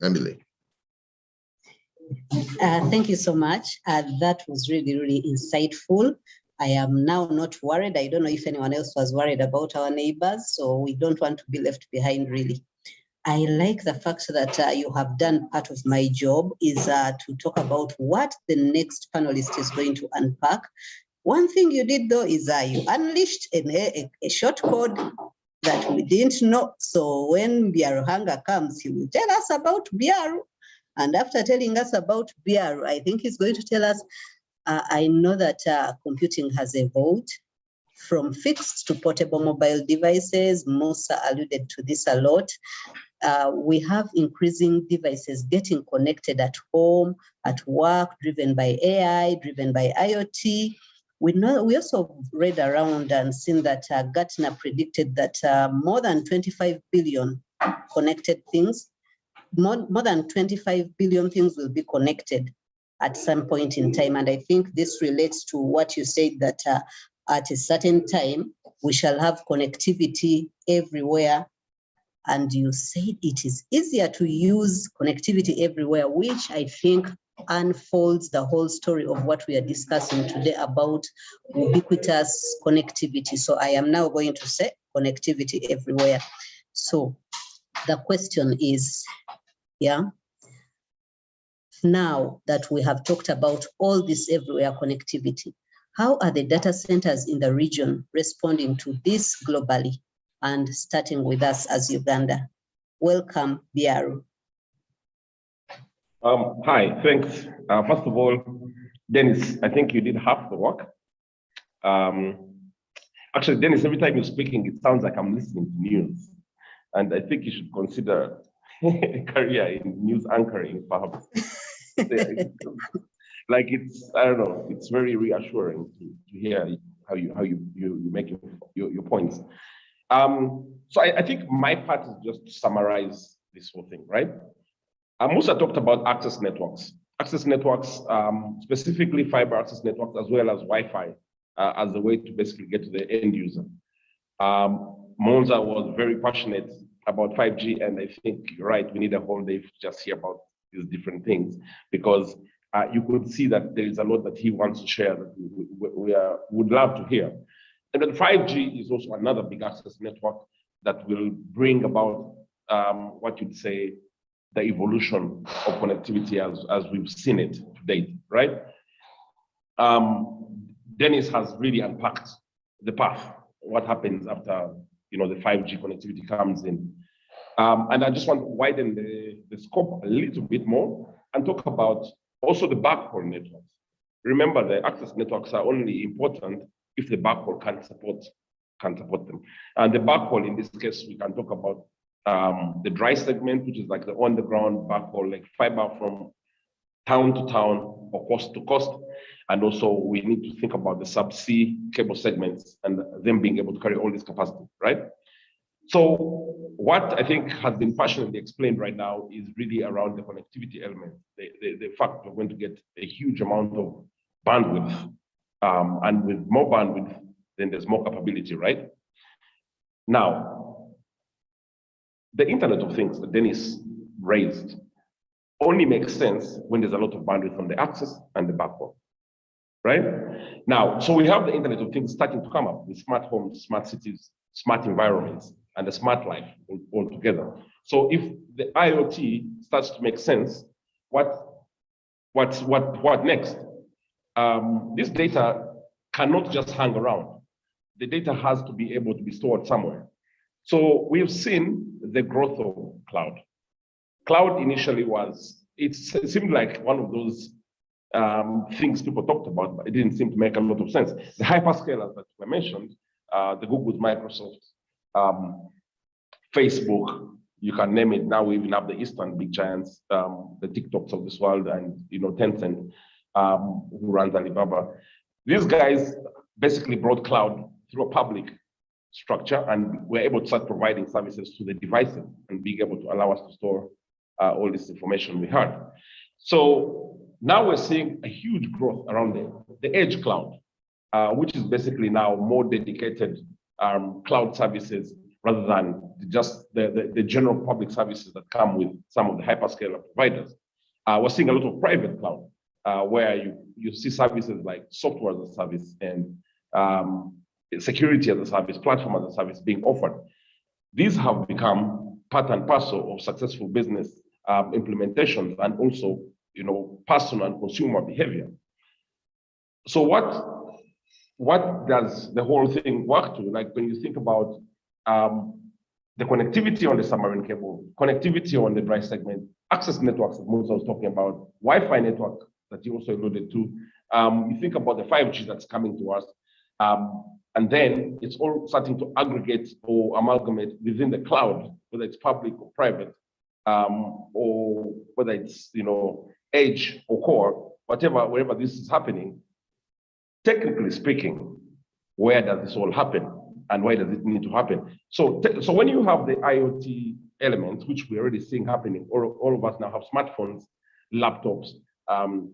[SPEAKER 5] Emily.
[SPEAKER 2] Thank you so much. That was really, really insightful. I am now not worried. I don't know if anyone else was worried about our neighbors, so we don't want to be left behind, really. I like the fact that you have done part of my job is to talk about what the next panelist is going to unpack. One thing you did, though, is you unleashed a short code that we didn't know. So when Biaruhanga comes, he will tell us about Biaru. And after telling us about Biaru, I think he's going to tell us, I know that computing has evolved from fixed to portable mobile devices. Musa alluded to this a lot. We have increasing devices getting connected at home, at work, driven by AI, driven by IoT. We also read around and seen that Gartner predicted that more than 25 billion connected things, more than 25 billion things will be connected at some point in time. And I think this relates to what you said, that at a certain time, we shall have connectivity everywhere. And you said it is easier to use connectivity everywhere, which I think unfolds the whole story of what we are discussing today about ubiquitous connectivity. So I am now going to say connectivity everywhere. So the question is, yeah, now that we have talked about all this everywhere connectivity, how are the data centers in the region responding to this globally? And starting with us as Uganda. Welcome, Biaru.
[SPEAKER 4] Hi, thanks. First of all, Dennis, I think you did half the work. Actually, Dennis, every time you're speaking, it sounds like I'm listening to news. And I think you should consider a career in news anchoring, perhaps. Like it's, I don't know, it's very reassuring to hear how you make your points. So I think my part is just to summarize this whole thing, right? Musa talked about access networks. Access networks, specifically fiber access networks, as well as Wi-Fi, as a way to basically get to the end user. Monza was very passionate about 5G, and I think you're right, we need a whole day to just hear about these different things, because you could see that there is a lot that he wants to share that we would love to hear. And then 5G is also another big access network that will bring about what you'd say the evolution of connectivity as we've seen it to date, right? Dennis has really unpacked the path, what happens after the 5G connectivity comes in. And I just want to widen the scope a little bit more and talk about also the backhaul networks. Remember, the access networks are only important if the backhaul can support them. And the backhaul, in this case, we can talk about the dry segment, which is like the on-the-ground backhaul, like fiber from town to town or coast to coast. And also we need to think about the subsea cable segments and them being able to carry all this capacity, right? So what I think has been passionately explained right now is really around the connectivity element, the fact we're going to get a huge amount of bandwidth, and with more bandwidth, then there's more capability, right? Now, the Internet of Things that Dennis raised only makes sense when there's a lot of bandwidth on the access and the backbone, right? Now, so we have the Internet of Things starting to come up with smart homes, smart cities, smart environments, and the smart life all together. So if the IoT starts to make sense, what next? This data cannot just hang around. The data has to be able to be stored somewhere. So we've seen the growth of cloud. Cloud initially it seemed like one of those things people talked about, but it didn't seem to make a lot of sense. The hyperscalers that were mentioned, the Googles, Microsoft, Facebook, you can name it. Now we even have the Eastern big giants, the TikToks of this world, and Tencent, who runs Alibaba. These guys basically brought cloud through a public structure, and we're able to start providing services to the devices and being able to allow us to store all this information we had. So now we're seeing a huge growth around the edge cloud, which is basically now more dedicated cloud services rather than just the general public services that come with some of the hyperscaler providers. We're seeing a lot of private cloud, where you see services like software as a service and security as a service, platform as a service being offered. These have become part and parcel of successful business implementations and also, personal and consumer behavior. So what does the whole thing work to? Like when you think about the connectivity on the submarine cable, connectivity on the dry segment, access networks that Musa was talking about, Wi-Fi network that you also alluded to, you think about the 5G that's coming to us, and then it's all starting to aggregate or amalgamate within the cloud, whether it's public or private, or whether it's edge or core, wherever this is happening. Technically speaking, where does this all happen, and why does it need to happen? So when you have the IoT elements, which we're already seeing happening, all of us now have smartphones, laptops,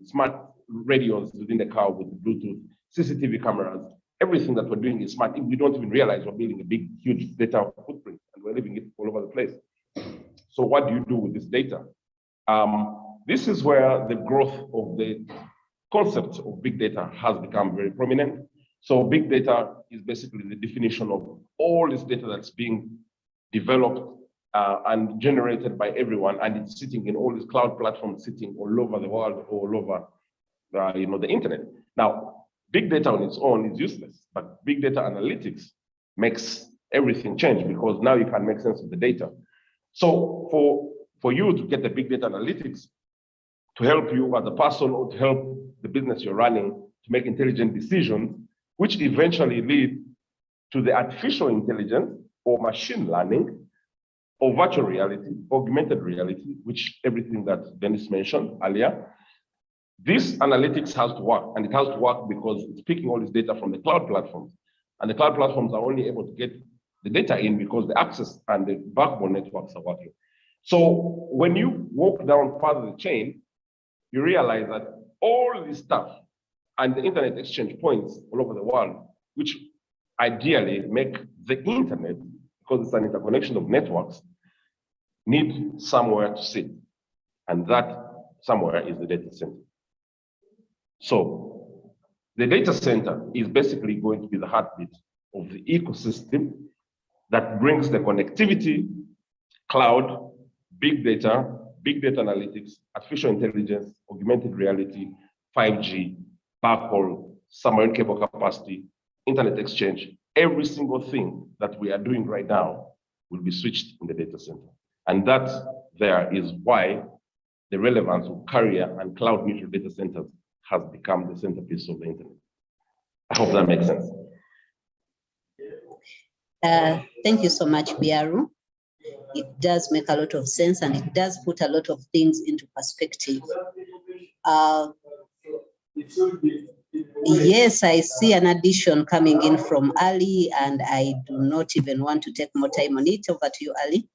[SPEAKER 4] smart radios within the car with Bluetooth, CCTV cameras, everything that we're doing is smart. We don't even realize we're building a big, huge data footprint and we're leaving it all over the place. So what do you do with this data? This is where the growth of the concept of big data has become very prominent. So big data is basically the definition of all this data that's being developed and generated by everyone, and it's sitting in all these cloud platforms, sitting all over the world, all over the internet. Now, big data on its own is useless, but big data analytics makes everything change, because now you can make sense of the data. So for you to get the big data analytics to help you as a person or to help the business you're running to make intelligent decisions, which eventually lead to the artificial intelligence or machine learning or virtual reality, augmented reality, which everything that Dennis mentioned earlier. This analytics has to work, and it has to work because it's picking all this data from the cloud platforms. And the cloud platforms are only able to get the data in because the access and the backbone networks are working. So when you walk down further the chain, you realize that all this stuff and the internet exchange points all over the world, which ideally make the internet, because it's an interconnection of networks, need somewhere to sit. And that somewhere is the data center. So the data center is basically going to be the heartbeat of the ecosystem that brings the connectivity, cloud, big data analytics, artificial intelligence, augmented reality, 5G, backhaul, submarine cable capacity, internet exchange. Every single thing that we are doing right now will be switched in the data center. And that there is why the relevance of carrier and cloud neutral data centers has become the centerpiece of the internet. I hope that makes sense.
[SPEAKER 2] Thank you so much, Biaru. It does make a lot of sense, and it does put a lot of things into perspective. Yes, I see an addition coming in from Ali, and I do not even want to take more time on it. Over to you, Ali.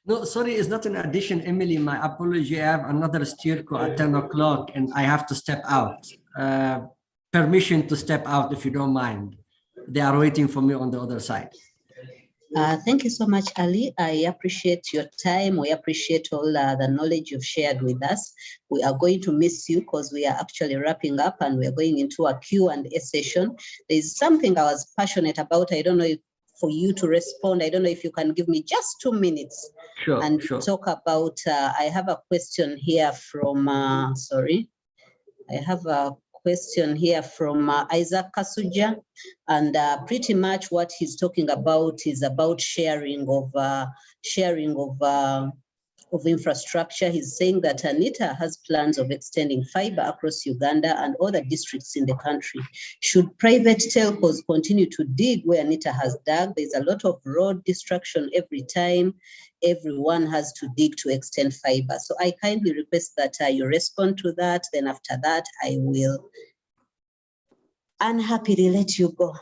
[SPEAKER 6] No, sorry, it's not an addition, Emily. My apology. I have another steer call at 10 o'clock and I have to step out. Permission to step out if you don't mind. They are waiting for me on the other side.
[SPEAKER 2] Thank you so much, Ali. I appreciate your time. We appreciate all the knowledge you've shared with us. We are going to miss you because we are actually wrapping up and we're going into a Q&A session. There's something I was passionate about. I don't know if for you to respond. I don't know if you can give me just 2 minutes and talk about, I have a question here from, I have a question here from Isaac Kasuja, and pretty much what he's talking about is about sharing of infrastructure. He's saying that NITA has plans of extending fiber across Uganda and other districts in the country. Should private telcos continue to dig where NITA has dug? There's a lot of road destruction every time everyone has to dig to extend fiber. So I kindly request that you respond to that. Then after that, I will unhappily let you go.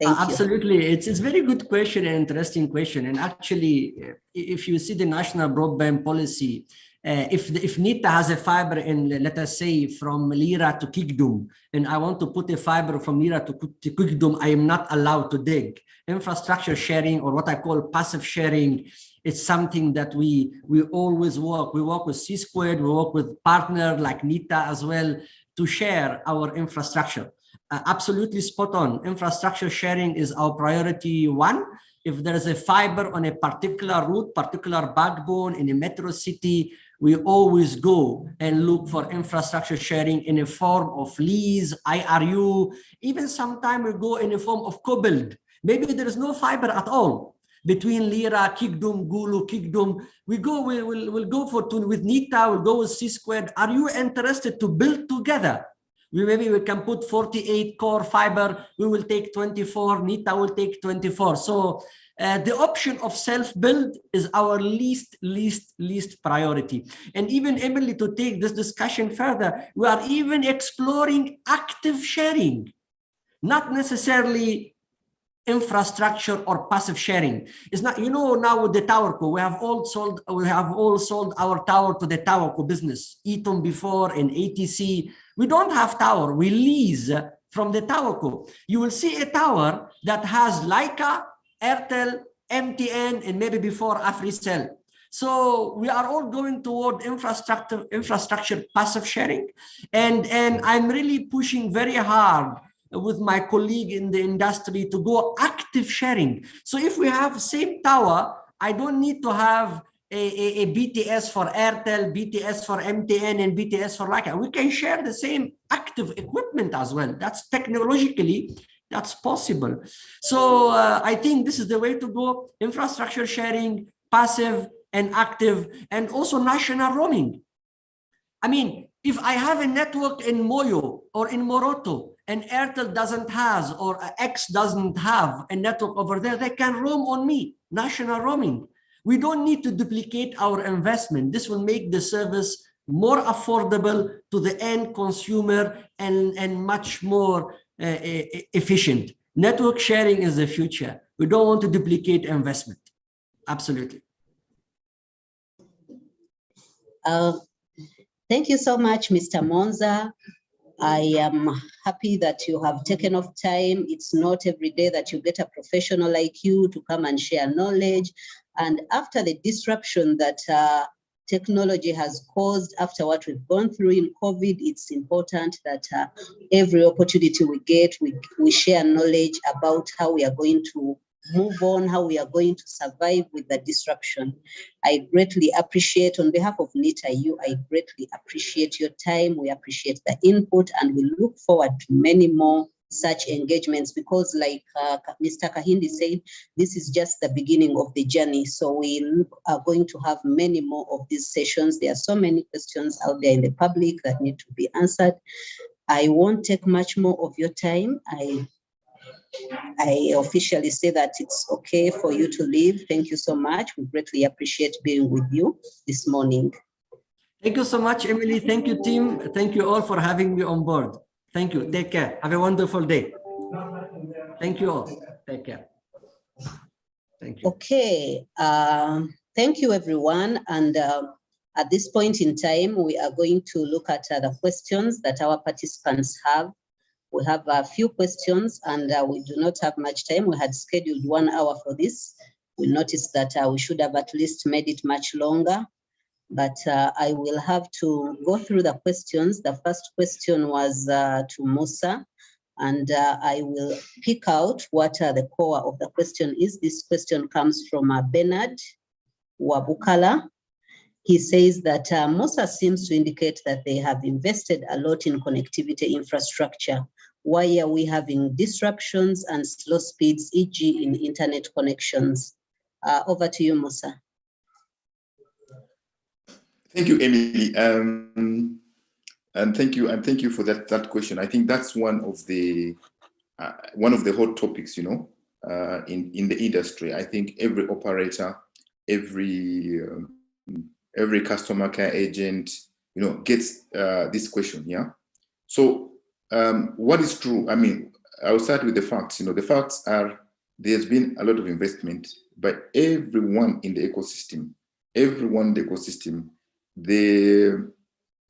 [SPEAKER 6] Absolutely. It's a very good question and interesting question. And actually, if you see the national broadband policy, if NITA has a fiber in, let us say, from Lira to Kigdum, and I want to put a fiber from Lira to Kigdum, I am not allowed to dig. Infrastructure sharing, or what I call passive sharing, it's something that we always work. We work with C-Squared, we work with partners like NITA as well to share our infrastructure. Absolutely spot on. Infrastructure sharing is our priority one. If there is a fiber on a particular route, particular backbone in a metro city, we always go and look for infrastructure sharing in a form of lease, IRU, even sometimes we go in a form of co-build. Maybe there is no fiber at all between Lira, Kigdum, Gulu, Kigdum. We'll go with NITA, we'll go with C-Squared. Are you interested to build together? Maybe we can put 48 core fiber, we will take 24, NITA will take 24. So the option of self-build is our least priority. And even, Emily, to take this discussion further, we are even exploring active sharing, not necessarily infrastructure or passive sharing. It's not, now with the TowerCo, we have all sold our tower to the TowerCo business, Eaton before and ATC. We don't have tower, we lease from the towerco, you will see a tower that has Leica, Airtel, MTN, and maybe before AfriCell. So we are all going toward infrastructure passive sharing. And I'm really pushing very hard with my colleague in the industry to go active sharing. So if we have same tower, I don't need to have a BTS for Airtel, BTS for MTN, and BTS for Leica. We can share the same active equipment as well. That's technologically, that's possible. So I think this is the way to go: infrastructure sharing, passive and active, and also national roaming. I mean, if I have a network in Moyo or in Moroto and Airtel doesn't have, or X doesn't have a network over there, they can roam on me, national roaming. We don't need to duplicate our investment. This will make the service more affordable to the end consumer and much more efficient. Network sharing is the future. We don't want to duplicate investment. Absolutely.
[SPEAKER 2] Thank you so much, Mr. Monza. I am happy that you have taken off time. It's not every day that you get a professional like you to come and share knowledge. And after the disruption that technology has caused, after what we've gone through in COVID, it's important that every opportunity we get, we share knowledge about how we are going to move on, how we are going to survive with the disruption. I greatly appreciate, on behalf of NITA, I greatly appreciate your time. We appreciate the input, and we look forward to many more such engagements, because like Mr. Kahindi said, this is just the beginning of the journey. So we are going to have many more of these sessions. There are so many questions out there in the public that need to be answered. I won't take much more of your time. I officially say that it's okay for you to leave. Thank you so much. We greatly appreciate being with you this morning.
[SPEAKER 6] Thank you so much, Emily. Thank you, team. Thank you all for having me on board. Thank you. Take care. Have a wonderful day. Thank you all. Take care. Thank you.
[SPEAKER 2] Okay. Thank you, everyone. And at this point in time, we are going to look at the questions that our participants have. We have a few questions, and we do not have much time. We had scheduled 1 hour for this. We noticed that we should have at least made it much longer, but I will have to go through the questions. The first question was to Musa, and I will pick out what the core of the question is. This question comes from Bernard Wabukala. He says that Musa seems to indicate that they have invested a lot in connectivity infrastructure. Why are we having disruptions and slow speeds, e.g. in internet connections? Over to you, Musa.
[SPEAKER 3] Thank you, Emily. And thank you for that question. I think that's one of the hot topics, you know, in the industry. I think every operator, every customer care agent, you know, gets this question. Yeah. So what is true? I mean, I'll start with the facts. You know, the facts are there's been a lot of investment by everyone in the ecosystem. The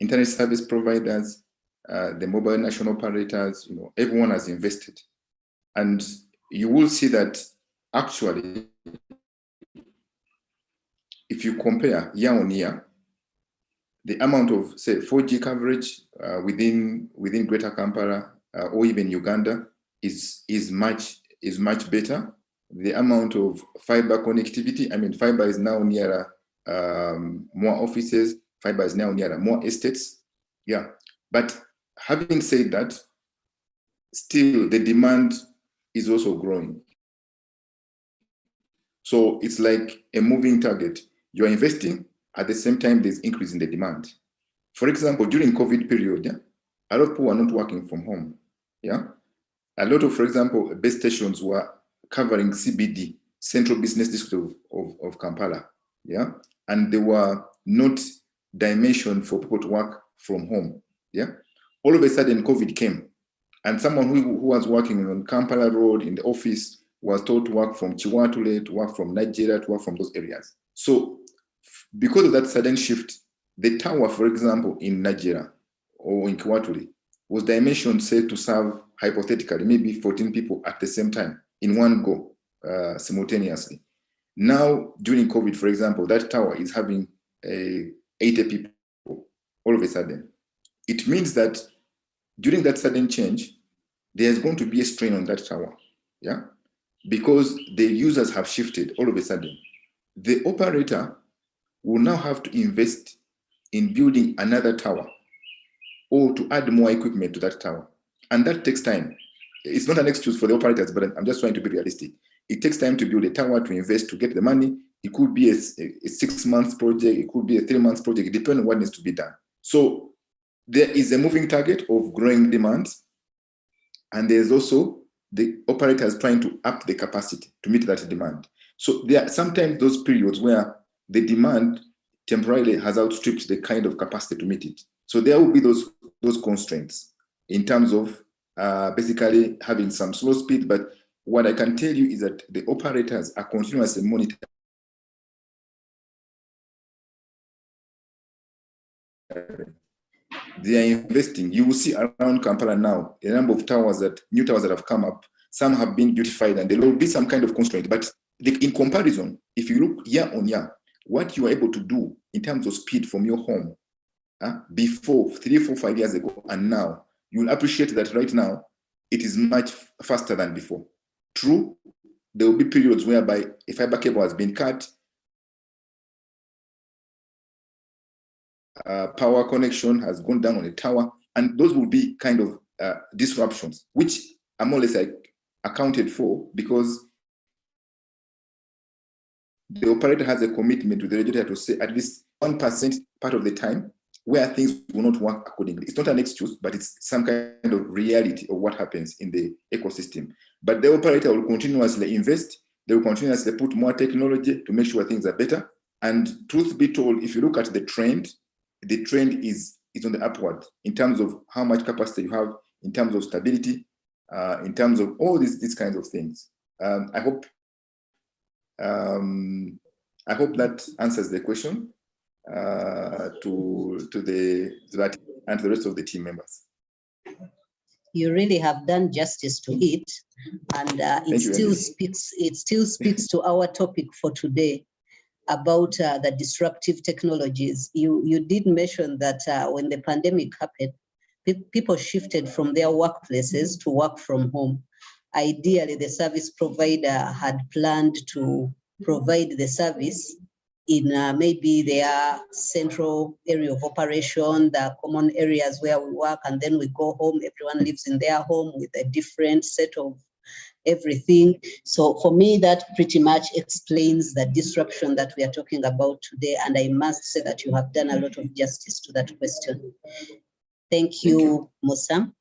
[SPEAKER 3] internet service providers, the mobile national operators, you know, everyone has invested. And you will see that actually, if you compare year on year, the amount of, say, 4G coverage within Greater Kampala or even Uganda is much better. The amount of fiber connectivity, I mean, fiber is now nearer more offices. Fiber is now nearer more estates. Yeah, but having said that, still the demand is also growing. So it's like a moving target. You're investing, at the same time, there's increase in the demand. For example, during COVID period, yeah, a lot of people are not working from home. Yeah, a lot of, for example, base stations were covering CBD, Central Business District of Kampala. Yeah, and they were not dimensioned for people to work from home. Yeah, all of a sudden COVID came, and someone who was working on Kampala Road in the office was told to work from Chiwatule, to work from Nigeria, to work from those areas. So because of that sudden shift, the tower, for example, in Nigeria or in Chiwatule was dimensioned, say, to serve hypothetically maybe 14 people at the same time in one go, simultaneously. Now, during COVID, for example, that tower is having 80 people all of a sudden. It means that during that sudden change, there's going to be a strain on that tower, yeah? Because the users have shifted all of a sudden. The operator will now have to invest in building another tower or to add more equipment to that tower. And that takes time. It's not an excuse for the operators, but I'm just trying to be realistic. It takes time to build a tower, to invest, to get the money. It could be a 6-month project, it could be a 3-month project, depending on what needs to be done. So there is a moving target of growing demand, and there's also the operators trying to up the capacity to meet that demand. So there are sometimes those periods where the demand temporarily has outstripped the kind of capacity to meet it. So there will be those constraints in terms of basically having some slow speed. But what I can tell you is that the operators are continuously monitoring. They are investing. You will see around Kampala now a number of towers new towers that have come up. Some have been beautified, and there will be some kind of constraint. But in comparison, if you look year on year, what you are able to do in terms of speed from your home before 3, 4, 5 years ago and now, you'll appreciate that right now it is much faster than before. True, there will be periods whereby a fiber cable has been cut, power connection has gone down on a tower, and those will be kind of disruptions, which are more or less accounted for because the operator has a commitment to the regulator to say at least 1% part of the time where things will not work accordingly. It's not an excuse, but it's some kind of reality of what happens in the ecosystem. But the operator will continuously invest. They will continuously put more technology to make sure things are better. And truth be told, if you look at the trend is on the upward in terms of how much capacity you have, in terms of stability, in terms of all these kinds of things. I hope that answers the question to that and to the rest of the team members.
[SPEAKER 2] You really have done justice to it, and it still speaks to our topic for today about the disruptive technologies. You did mention that when the pandemic happened, people shifted from their workplaces to work from home. Ideally, the service provider had planned to provide the service in maybe their central area of operation, the common areas where we work, and then we go home. Everyone lives in their home with a different set of everything. So for me, that pretty much explains the disruption that we are talking about today. And I must say that you have done a lot of justice to that question. Thank you, Musa.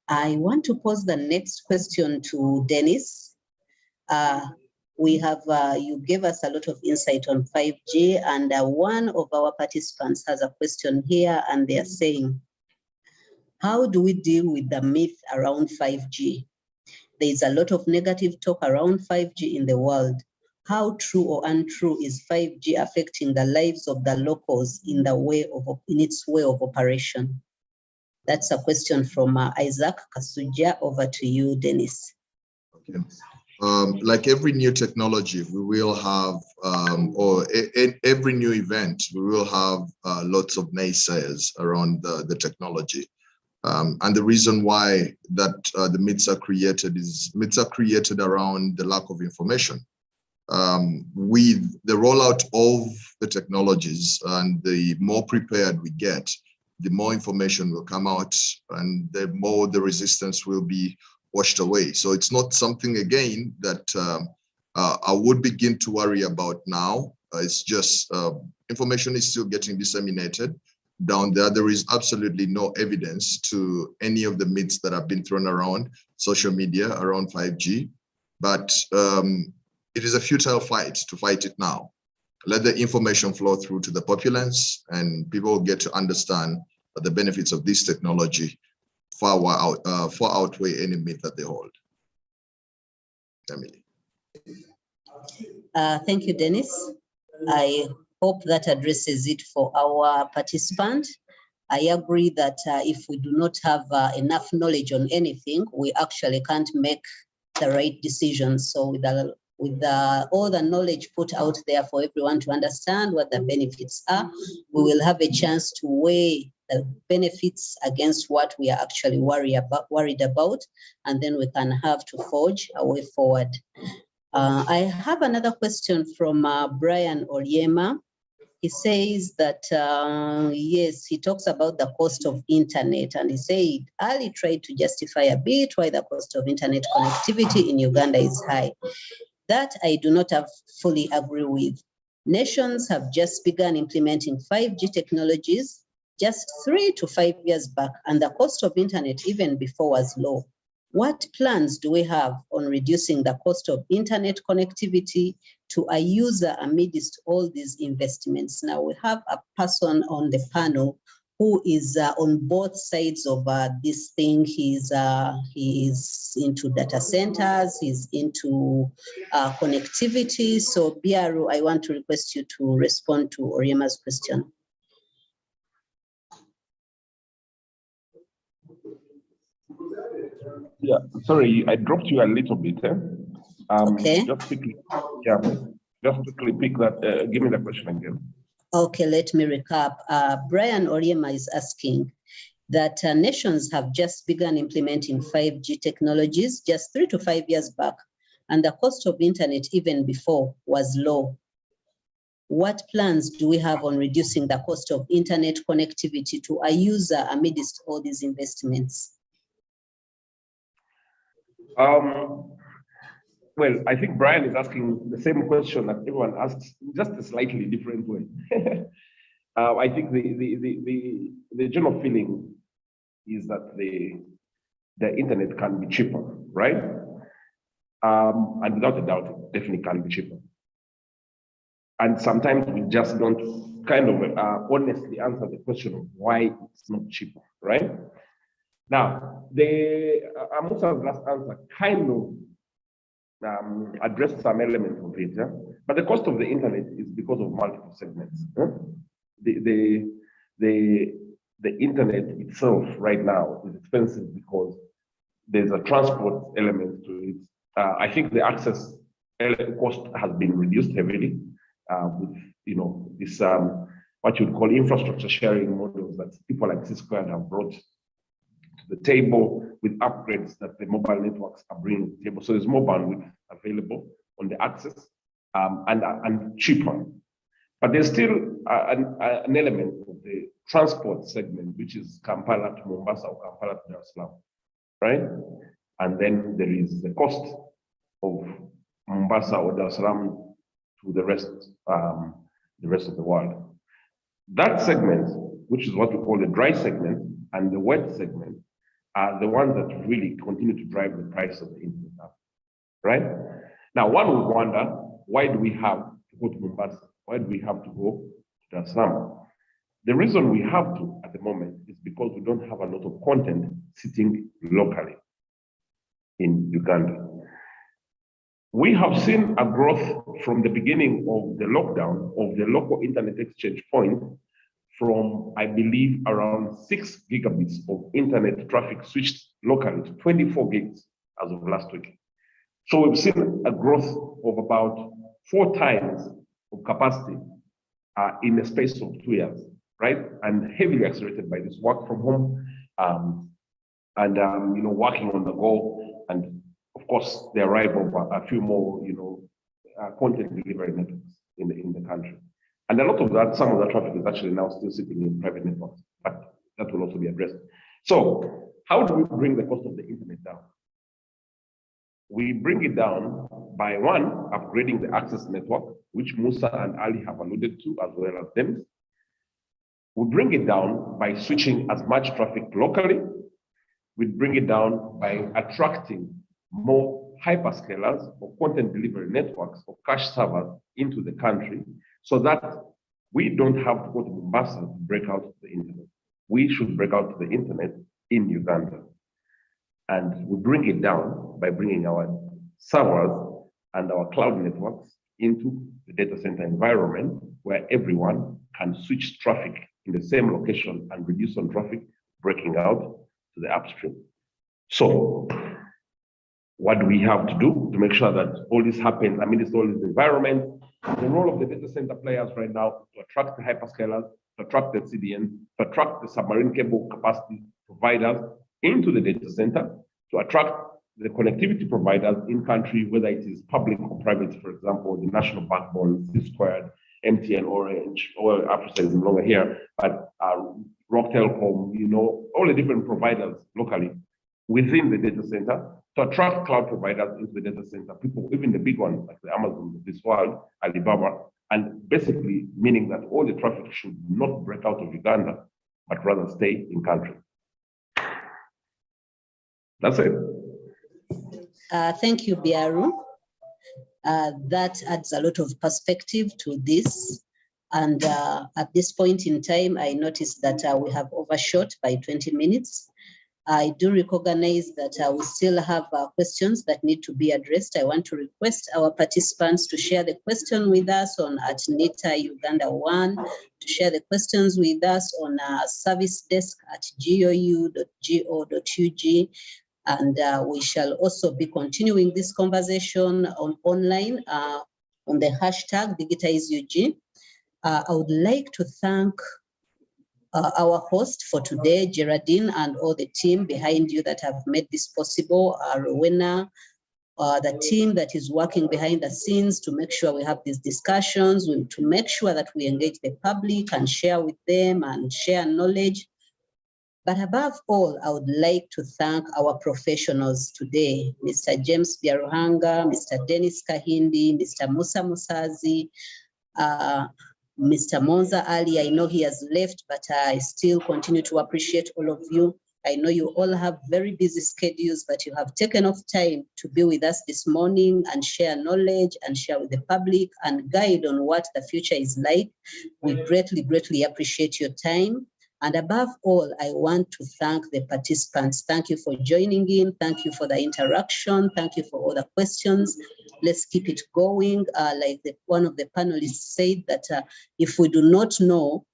[SPEAKER 2] I want to pose the next question to Dennis. You gave us a lot of insight on 5G, and one of our participants has a question here, and they are saying, how do we deal with the myth around 5G? There is a lot of negative talk around 5G in the world. How true or untrue is 5G affecting the lives of the locals in its way of operation? That's a question from Isaac Kasuja. Over to you, Dennis.
[SPEAKER 5] Okay. Like every new technology, we will have, every new event, we will have lots of naysayers around the technology. And the reason why that the myths are created is myths are created around the lack of information. With the rollout of the technologies and the more prepared we get, the more information will come out and the more the resistance will be washed away. So it's not something, again, that I would begin to worry about now. It's just information is still getting disseminated. Down there, there is absolutely no evidence to any of the myths that have been thrown around social media around 5G. But it is a futile fight to fight it now. Let the information flow through to the populace, and people will get to understand that the benefits of this technology far outweigh any myth that they hold. Emily.
[SPEAKER 2] Thank you, Dennis. I hope that addresses it for our participant. I agree that if we do not have enough knowledge on anything, we actually can't make the right decisions. So with all the knowledge put out there for everyone to understand what the benefits are, we will have a chance to weigh the benefits against what we are actually worried about, and then we can have to forge a way forward. I have another question from Brian Oryema. He says that, yes, he talks about the cost of internet, and he said, Ali tried to justify a bit why the cost of internet connectivity in Uganda is high. That I do not fully agree with. Nations have just begun implementing 5G technologies just 3 to 5 years back, and the cost of internet even before was low. What plans do we have on reducing the cost of internet connectivity to a user amidst all these investments? Now we have a person on the panel who is on both sides of this thing. He is into data centers, he's into connectivity. So Biaru, I want to request you to respond to Oryema's question.
[SPEAKER 4] Yeah, sorry, I dropped you a little bit.
[SPEAKER 2] Okay.
[SPEAKER 4] Just quickly pick that. Give me the question again.
[SPEAKER 2] Okay, let me recap. Brian Oryema is asking that nations have just begun implementing 5G technologies just 3 to 5 years back, and the cost of internet even before was low. What plans do we have on reducing the cost of internet connectivity to a user amidst all these investments?
[SPEAKER 4] Well, I think Brian is asking the same question that everyone asks, just a slightly different way. I think the general feeling is that the internet can be cheaper, right? And without a doubt, it definitely can be cheaper. And sometimes we just don't kind of honestly answer the question of why it's not cheaper, right? Now, Amusa's last answer kind of addressed some elements of it, yeah? But the cost of the internet is because of multiple segments. Yeah? The internet itself right now is expensive because there's a transport element to it. I think the access cost has been reduced heavily with this what you'd call infrastructure sharing models that people like C-Squared have brought to the table with upgrades that the mobile networks are bringing to the table. So there's more bandwidth available on the access and cheaper. But there's still an element of the transport segment, which is Kampala to Mombasa or Kampala to Dar es Salaam, right? And then there is the cost of Mombasa or Dar es Salaam to the rest of the world. That segment, which is what we call the dry segment and the wet segment, are the ones that really continue to drive the price of the internet up, right? Now, one would wonder, why do we have to go to Mombasa? Why do we have to go to Dar es Salaam? The reason we have to at the moment is because we don't have a lot of content sitting locally in Uganda. We have seen a growth from the beginning of the lockdown of the local internet exchange point from, I believe, around 6 gigabits of internet traffic switched locally to 24 gigs as of last week. So we've seen a growth of about 4 times of capacity in a space of 2 years, right? And heavily accelerated by this work from home and working on the go, and of course the arrival of a few more content delivery networks in the country. And a lot of that, some of that traffic is actually now still sitting in private networks, but that will also be addressed. So how do we bring the cost of the internet down? We bring it down by, one, upgrading the access network, which Musa and Ali have alluded to, as well as them. We bring it down by switching as much traffic locally. We bring it down by attracting more hyperscalers or content delivery networks or cache servers into the country, so that we don't have to go to Mombasa to break out the internet. We should break out the internet in Uganda. And we bring it down by bringing our servers and our cloud networks into the data center environment where everyone can switch traffic in the same location and reduce on traffic breaking out to the upstream. So what do we have to do to make sure that all this happens amidst all this environment? The role of the data center players right now to attract the hyperscalers, to attract the CDN, to attract the submarine cable capacity providers into the data center, to attract the connectivity providers in country, whether it is public or private, for example, the national backbone, C-Squared, MTN, Orange, or Africa is no longer here, but Rock Telecom, you know, all the different providers locally within the data center to attract cloud providers into the data center, people, even the big ones like the Amazon of this world, Alibaba, and basically meaning that all the traffic should not break out of Uganda, but rather stay in country. That's it.
[SPEAKER 2] Thank you, Biaru. That adds a lot of perspective to this. And at this point in time, I noticed that we have overshot by 20 minutes. I do recognize that we still have questions that need to be addressed. I want to request our participants to share the question with us on @NITA Uganda 1, to share the questions with us on service desk @gou.go.ug. And we shall also be continuing this conversation online on the hashtag DigitizeUG. I would like to thank our host for today, Geraldine, and all the team behind you that have made this possible, Rowena, the team that is working behind the scenes to make sure we have these discussions, to make sure that we engage the public and share with them and share knowledge. But above all, I would like to thank our professionals today, Mr. James Biaruhanga, Mr. Dennis Kahindi, Mr. Musa Musazi, Mr. Monza Ali. I know he has left, but I still continue to appreciate all of you. I know you all have very busy schedules, but you have taken off time to be with us this morning and share knowledge and share with the public and guide on what the future is like. We greatly, greatly appreciate your time. And above all, I want to thank the participants. Thank you for joining in. Thank you for the interaction. Thank you for all the questions. Let's keep it going. Like one of the panelists said, that if we do not know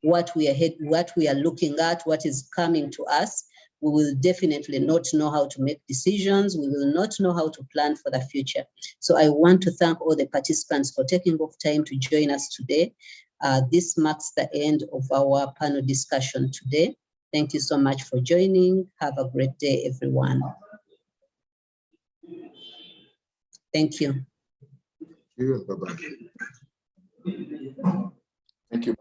[SPEAKER 2] what we are looking at, what is coming to us, we will definitely not know how to make decisions. We will not know how to plan for the future. So I want to thank all the participants for taking off time to join us today. This marks the end of our panel discussion today. Thank you so much for joining. Have a great day, everyone. Thank you.
[SPEAKER 5] Bye-bye.
[SPEAKER 3] Thank you.